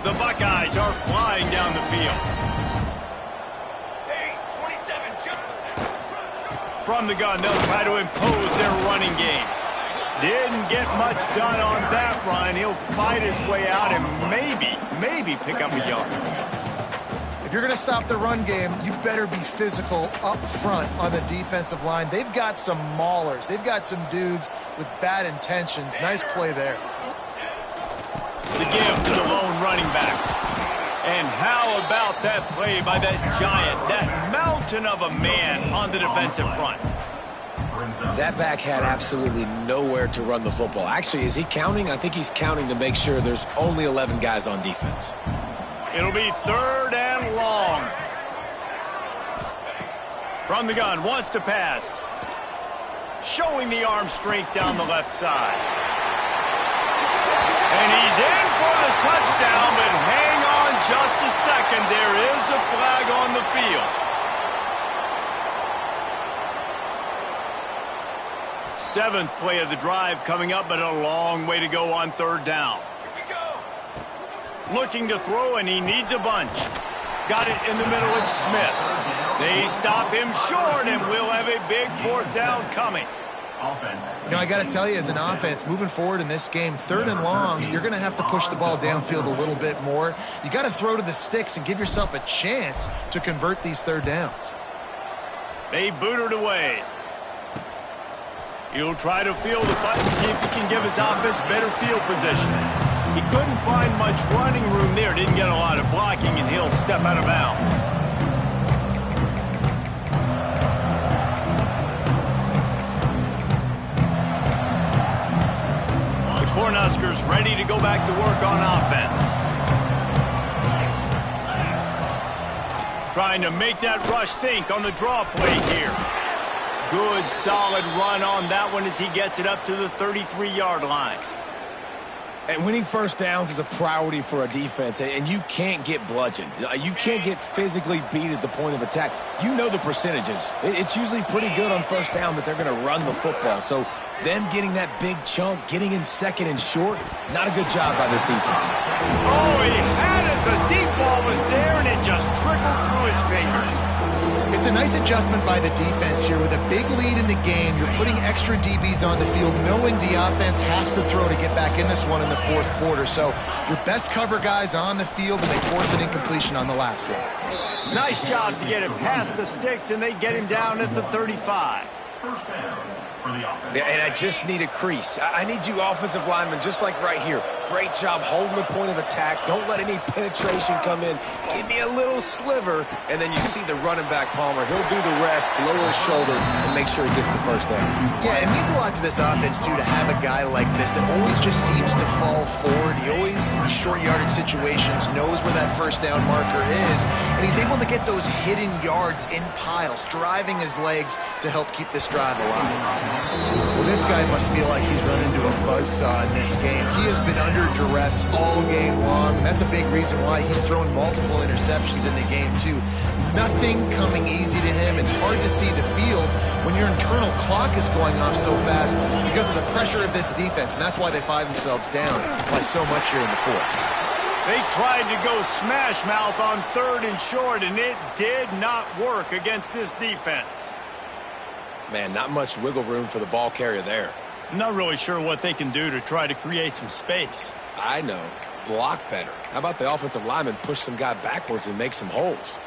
The Buckeyes are flying down the field. From the gun, they'll try to impose their running game. Didn't get much done on that run. He'll fight his way out and maybe pick up a yard. If you're going to stop the run game, you better be physical up front on the defensive line. They've got some maulers. They've got some dudes with bad intentions. Nice play there. The give to the lone running back. And how about that play by that giant, that mountain of a man on the defensive front? That back had absolutely nowhere to run the football. Actually, is he counting? I think he's counting to make sure there's only 11 guys on defense. It'll be 3rd and long. From the gun, wants to pass. Showing the arm strength down the left side. And he's in for the touchdown, but hang on just a second. There is a flag on the field. Seventh play of the drive coming up, but a long way to go on 3rd down. Looking to throw, and he needs a bunch. Got it in the middle with Smith. They stop him short, and we'll have a big 4th down coming. You know, I got to tell you, as an offense, moving forward in this game, 3rd and long, you're going to have to push the ball downfield a little bit more. You got to throw to the sticks and give yourself a chance to convert these 3rd downs. They boot it away. He'll try to field the punt and see if he can give his offense better field position. He couldn't find much running room there, didn't get a lot of blocking, and he'll step out of bounds. Cornhuskers ready to go back to work on offense. Trying to make that rush think on the draw play here. Good, solid run on that one as he gets it up to the 33-yard line. And winning first downs is a priority for a defense, and you can't get bludgeoned. You can't get physically beat at the point of attack. You know the percentages. It's usually pretty good on first down that they're going to run the football. So them getting that big chunk, getting in 2nd and short, not a good job by this defense. Oh, he had it. The deep ball was there, and it just trickled through his fingers. It's a nice adjustment by the defense here. With a big lead in the game, you're putting extra DBs on the field, knowing the offense has to throw to get back in this one in the 4th quarter. So your best cover guys on the field, and they force an incompletion on the last one. Nice job to get it past the sticks, and they get him down at the 35. First down for the offense. Yeah, and I just need a crease. I need you offensive linemen, just like right here. Great job holding the point of attack. Don't let any penetration come in. Give me a little sliver, and then you see the running back, Palmer. He'll do the rest, lower his shoulder, and make sure he gets the first down. Yeah, it means a lot to this offense, too, to have a guy like this that always just seems to fall forward. He always, in these short yardage situations, knows where that first down marker is, and he's able to get those hidden yards in piles, driving his legs to help keep this drive alive. Well, this guy must feel like he's run into a buzzsaw in this game. He has been under duress all game long, and that's a big reason why he's thrown multiple interceptions in the game, too. Nothing coming easy to him. It's hard to see the field when your internal clock is going off so fast because of the pressure of this defense, and that's why they find themselves down by so much here in the 4th. They tried to go smash mouth on 3rd and short, and it did not work against this defense. Man, not much wiggle room for the ball carrier there. Not really sure what they can do to try to create some space. I know. Block better. How about the offensive lineman push some guy backwards and make some holes?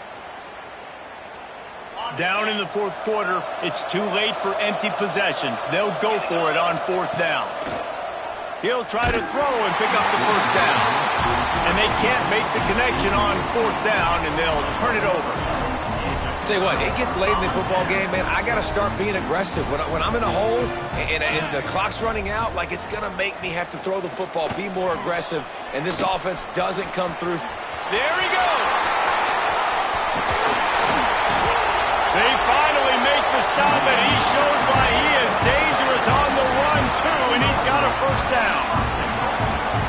Down in the 4th quarter, it's too late for empty possessions. They'll go for it on 4th down. He'll try to throw and pick up the first down. And they can't make the connection on 4th down, and they'll turn it over. Tell you what, it gets late in the football game, man. I got to start being aggressive. When I'm in a hole and the clock's running out, like it's going to make me have to throw the football, be more aggressive, and this offense doesn't come through. There he goes. They finally make the stop, and he shows why he is dangerous on the run, too, and he's got a first down.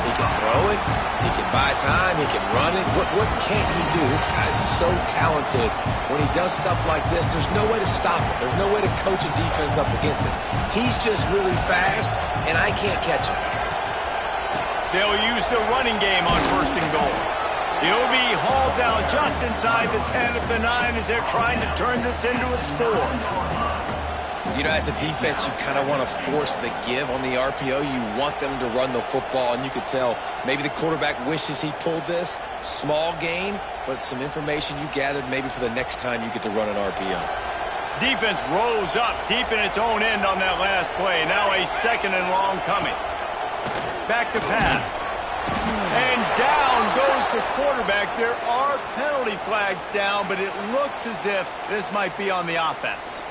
He can throw it. He can buy time. He can run it. What can't he do? This guy's so talented. When he does stuff like this, there's no way to stop it. There's no way to coach a defense up against this. He's just really fast, and I can't catch him. They'll use the running game on first and goal. He'll be hauled down just inside the 10 of the 9 as they're trying to turn this into a score. You know, as a defense, you kind of want to force the give on the RPO. You want them to run the football, and you could tell maybe the quarterback wishes he pulled this. Small gain, but some information you gathered maybe for the next time you get to run an RPO. Defense rose up deep in its own end on that last play. Now a second and long coming. Back to pass. And down goes the quarterback. There are penalty flags down, but it looks as if this might be on the offense.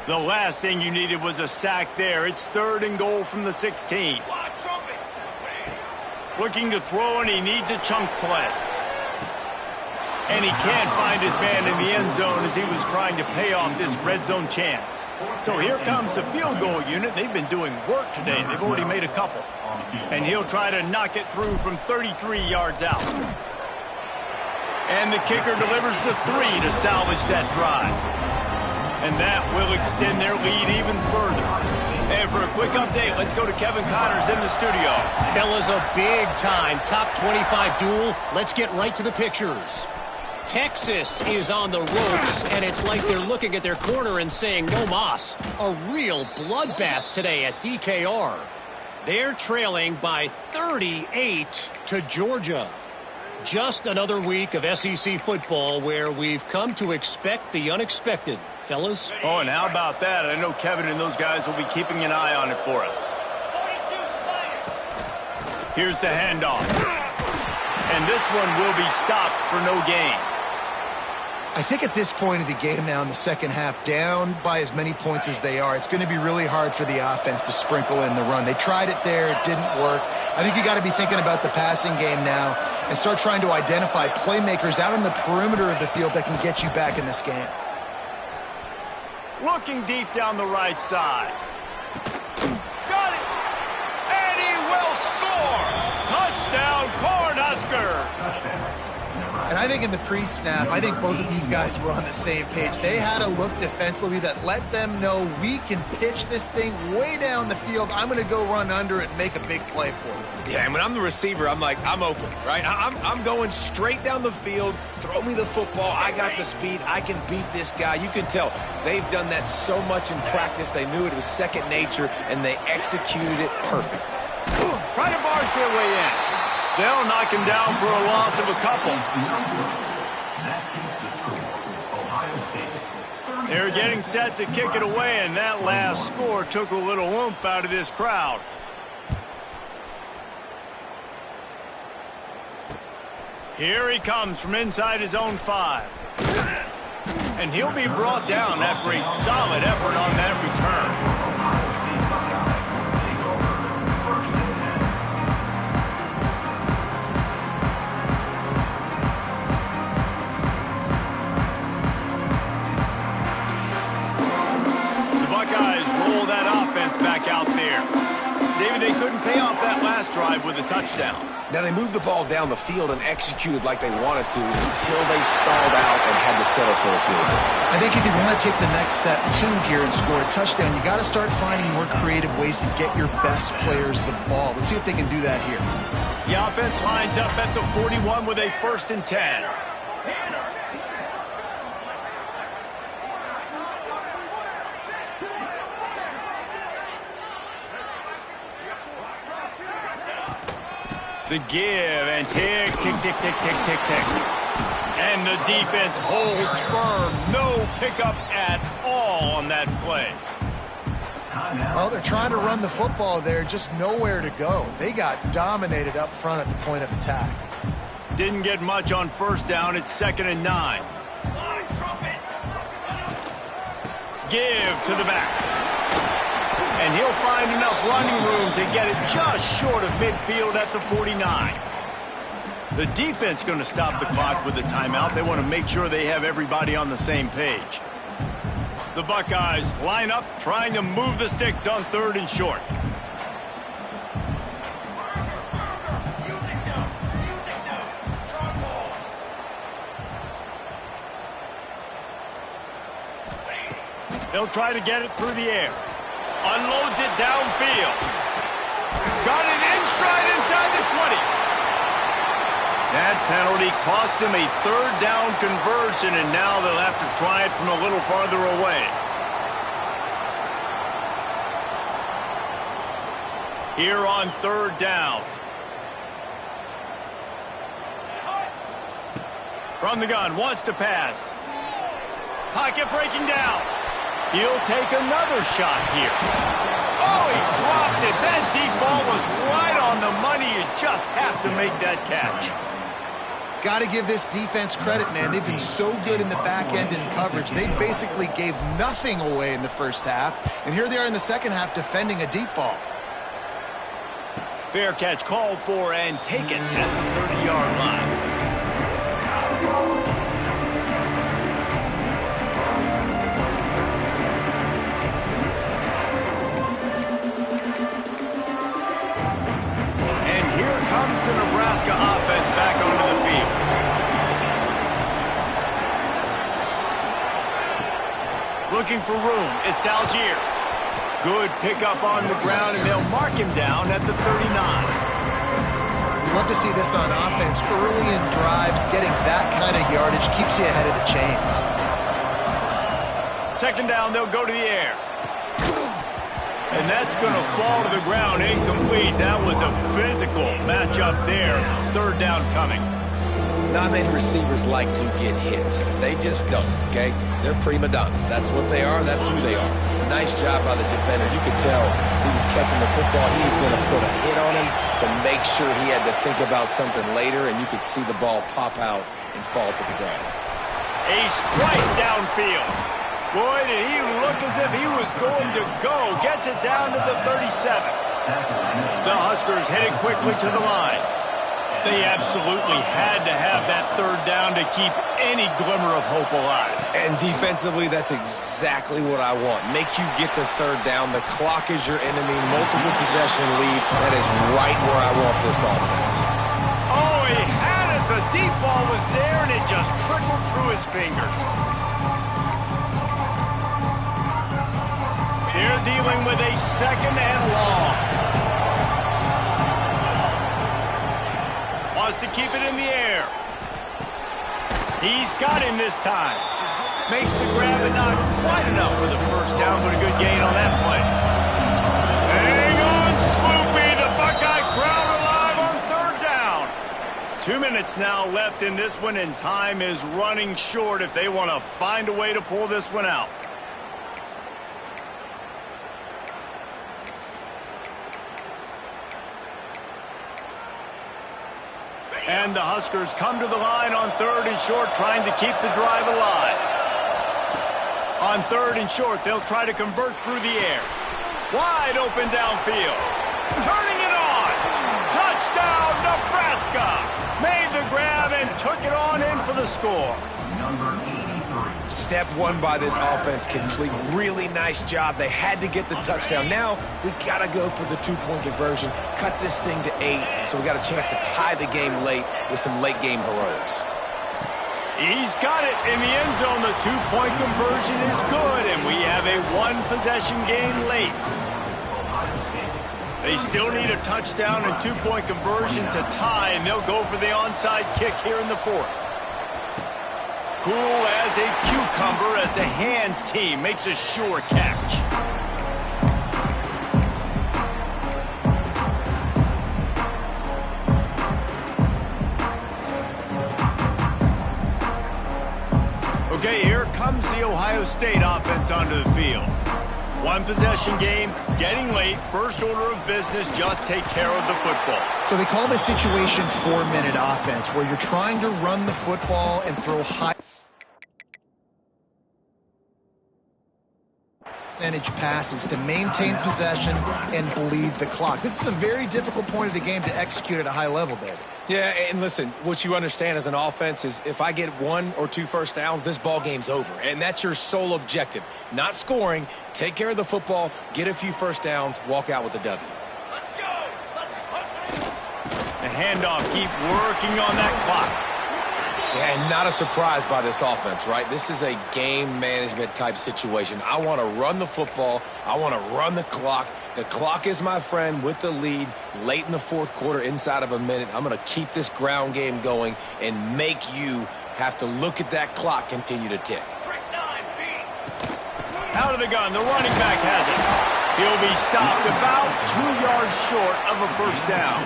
The last thing you needed was a sack there. It's third and goal from the 16. Looking to throw, and he needs a chunk play. And he can't find his man in the end zone as he was trying to pay off this red zone chance. So here comes the field goal unit. They've been doing work today. They've already made a couple. And he'll try to knock it through from 33 yards out. And the kicker delivers the 3 to salvage that drive. And that will extend their lead even further. And for a quick update, let's go to Kevin Connors in the studio. Fellas, a big-time top 25 duel. Let's get right to the pictures. Texas is on the ropes, and it's like they're looking at their corner and saying, no mas. A real bloodbath today at DKR. They're trailing by 38 to Georgia. Just another week of SEC football where we've come to expect the unexpected. Fellas? Oh, and how about that? I know Kevin and those guys will be keeping an eye on it for us. Here's the handoff. And this one will be stopped for no gain. I think at this point of the game now in the second half, down by as many points as they are, it's going to be really hard for the offense to sprinkle in the run. They tried it there. It didn't work. I think you got to be thinking about the passing game now and start trying to identify playmakers out on the perimeter of the field that can get you back in this game. Looking deep down the right side. Got it! And he will score! Touchdown, Cornhuskers! And I think in the pre-snap, I think both of these guys were on the same page. They had a look defensively that let them know we can pitch this thing way down the field. I'm going to go run under it and make a big play for them. Yeah, and when I'm the receiver, I'm like, I'm open, right? I'm going straight down the field. Throw me the football. I got the speed. I can beat this guy. You can tell they've done that so much in practice. They knew it was second nature, and they executed it perfectly. Try to barge their way in. They'll knock him down for a loss of a couple. They're getting set to kick it away, and that last score took a little oomph out of this crowd. Here he comes from inside his own 5. And he'll be brought down after a solid effort on that return. Back out there. David, they couldn't pay off that last drive with a touchdown. Now, they moved the ball down the field and executed like they wanted to until they stalled out and had to settle for a field goal. I think if you want to take the next step, too, here and score a touchdown, you got to start finding more creative ways to get your best players the ball. Let's see if they can do that here. The offense lines up at the 41 with a 1st and 10. The give, and tick, tick, tick, tick, tick, tick, tick. And the defense holds firm. No pickup at all on that play. Well, they're trying to run the football there, just nowhere to go. They got dominated up front at the point of attack. Didn't get much on first down. It's 2nd and 9. Give to the back. And he'll find enough running room to get it just short of midfield at the 49. The defense going to stop the clock with a timeout. They want to make sure they have everybody on the same page. The Buckeyes line up, trying to move the sticks on 3rd and short. They'll try to get it through the air. Unloads it downfield. Got it in stride inside the 20. That penalty cost them a 3rd down conversion, and now they'll have to try it from a little farther away. Here on 3rd down. From the gun, wants to pass. Pocket breaking down. He'll take another shot here. Oh, he dropped it. That deep ball was right on the money. You just have to make that catch. Got to give this defense credit, man. They've been so good in the back end in coverage. They basically gave nothing away in the first half, and here they are in the second half defending a deep ball. Fair catch called for and taken at the 30-yard line. Comes the Nebraska offense back onto the field. Looking for room. It's Algier. Good pickup on the ground, and they'll mark him down at the 39. Love to see this on offense. Early in drives, getting that kind of yardage keeps you ahead of the chains. 2nd down, they'll go to the air. And that's going to fall to the ground incomplete. That was a physical matchup there. 3rd down coming. Not many receivers like to get hit. They just don't, okay? They're prima donnas. That's what they are. That's who they are. Nice job by the defender. You could tell he was catching the football. He was going to put a hit on him to make sure he had to think about something later, and you could see the ball pop out and fall to the ground. A strike downfield. Boy, did he look as if he was going to go. Gets it down to the 37. The Huskers headed quickly to the line. They absolutely had to have that 3rd down to keep any glimmer of hope alive. And defensively, that's exactly what I want. Make you get the 3rd down. The clock is your enemy. Multiple possession lead. That is right where I want this offense. Oh, he had it. The deep ball was there, and it just trickled through his fingers. They're dealing with a 2nd and long. Wants to keep it in the air. He's got him this time. Makes the grab, and not quite enough for the 1st down, but a good gain on that play. Hang on, Sloopy. The Buckeye crowd alive on 3rd down. 2 minutes now left in this one, and time is running short if they want to find a way to pull this one out. And the Huskers come to the line on 3rd and short, trying to keep the drive alive. On 3rd and short, they'll try to convert through the air. Wide open downfield. Turning it on. Touchdown, Nebraska. Made the grab and took it on in for the score. Number 83. Step one by this offense complete. Really nice job. They had to get the touchdown. Now we got to go for the 2-point conversion. Cut this thing to 8, so we got a chance to tie the game late with some late game heroics. He's got it in the end zone. The 2-point conversion is good, and we have a 1-possession game late. They still need a touchdown and 2-point conversion to tie, and they'll go for the onside kick here in the 4th. Cool as a cucumber as the hands team makes a sure catch. Okay, here comes the Ohio State offense onto the field. One possession game, getting late, first order of business, just take care of the football. So they call this situation 4-minute offense, where you're trying to run the football and throw high percentage passes to maintain possession and bleed the clock. This is a very difficult point of the game to execute at a high level, David. Yeah, and listen, what you understand as an offense is if I get 1 or 2 first downs, this ball game's over. And that's your sole objective. Not scoring, take care of the football, get a few first downs, walk out with the W. Let's go! The handoff, keep working on that clock. Yeah, and not a surprise by this offense, right? This is a game management type situation. I want to run the football. I want to run the clock. The clock is my friend with the lead late in the fourth quarter, inside of a minute. I'm going to keep this ground game going and make you have to look at that clock continue to tick. Trick 9, B. Out of the gun, the running back has it. He'll be stopped about 2 yards short of a first down.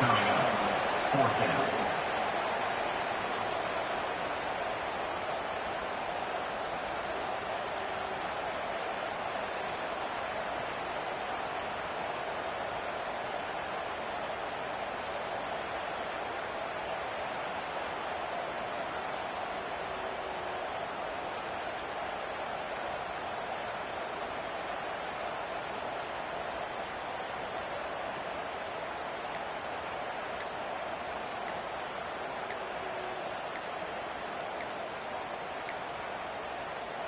Coming up, fourth down.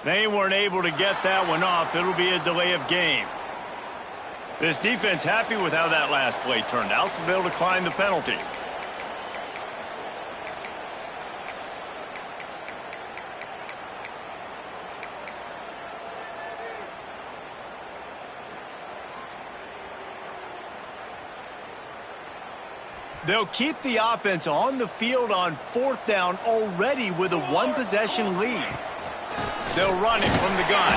They weren't able to get that one off. It'll be a delay of game. This defense happy with how that last play turned out, so they'll decline the penalty. They'll keep the offense on the field on fourth down already with a one-possession lead. They'll run it from the gun.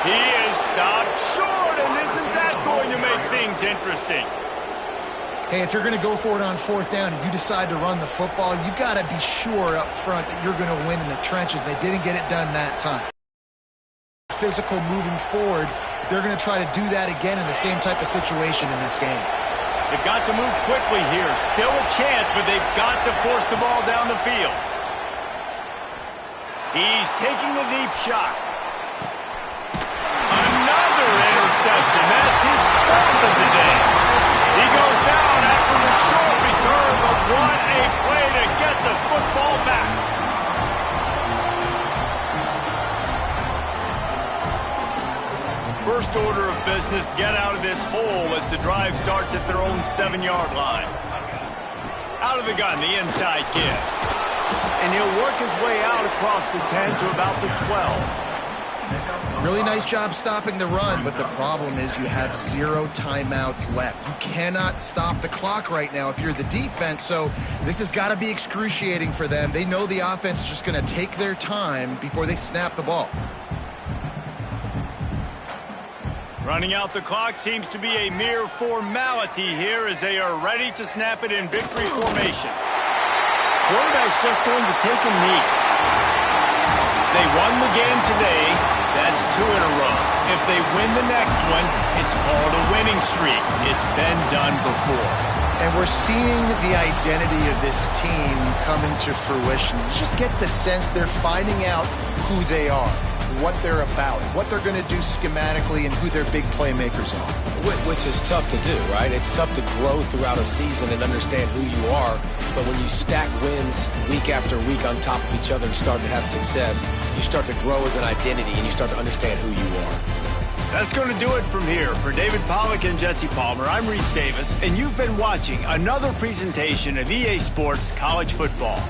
He is stopped short, and isn't that going to make things interesting? Hey, if you're going to go for it on fourth down and you decide to run the football, you've got to be sure up front that you're going to win in the trenches. They didn't get it done that time. Physical moving forward, they're going to try to do that again in the same type of situation in this game. They've got to move quickly here. Still a chance, but they've got to force the ball down the field. He's taking the deep shot. Another interception. That's his fourth of the day. He goes down after the short return, but what a play to get the football back. First order of business, get out of this hole as the drive starts at their own 7-yard line. Out of the gun, the inside give. And he'll work his way out across the 10 to about the 12. Really nice job stopping the run, but the problem is you have 0 timeouts left. You cannot stop the clock right now if you're the defense, so this has got to be excruciating for them. They know the offense is just going to take their time before they snap the ball. Running out the clock seems to be a mere formality here as they are ready to snap it in victory formation. Quarterback's just going to take a knee. They won the game today. That's 2 in a row. If they win the next one, it's called a winning streak. It's been done before. And we're seeing the identity of this team coming to fruition. You just get the sense they're finding out who they are, what they're about, what they're going to do schematically, and who their big playmakers are. Which is tough to do, right? It's tough to grow throughout a season and understand who you are. But when you stack wins week after week on top of each other and start to have success, you start to grow as an identity and you start to understand who you are. That's going to do it from here. For David Pollack and Jesse Palmer, I'm Reese Davis, and you've been watching another presentation of EA Sports College Football.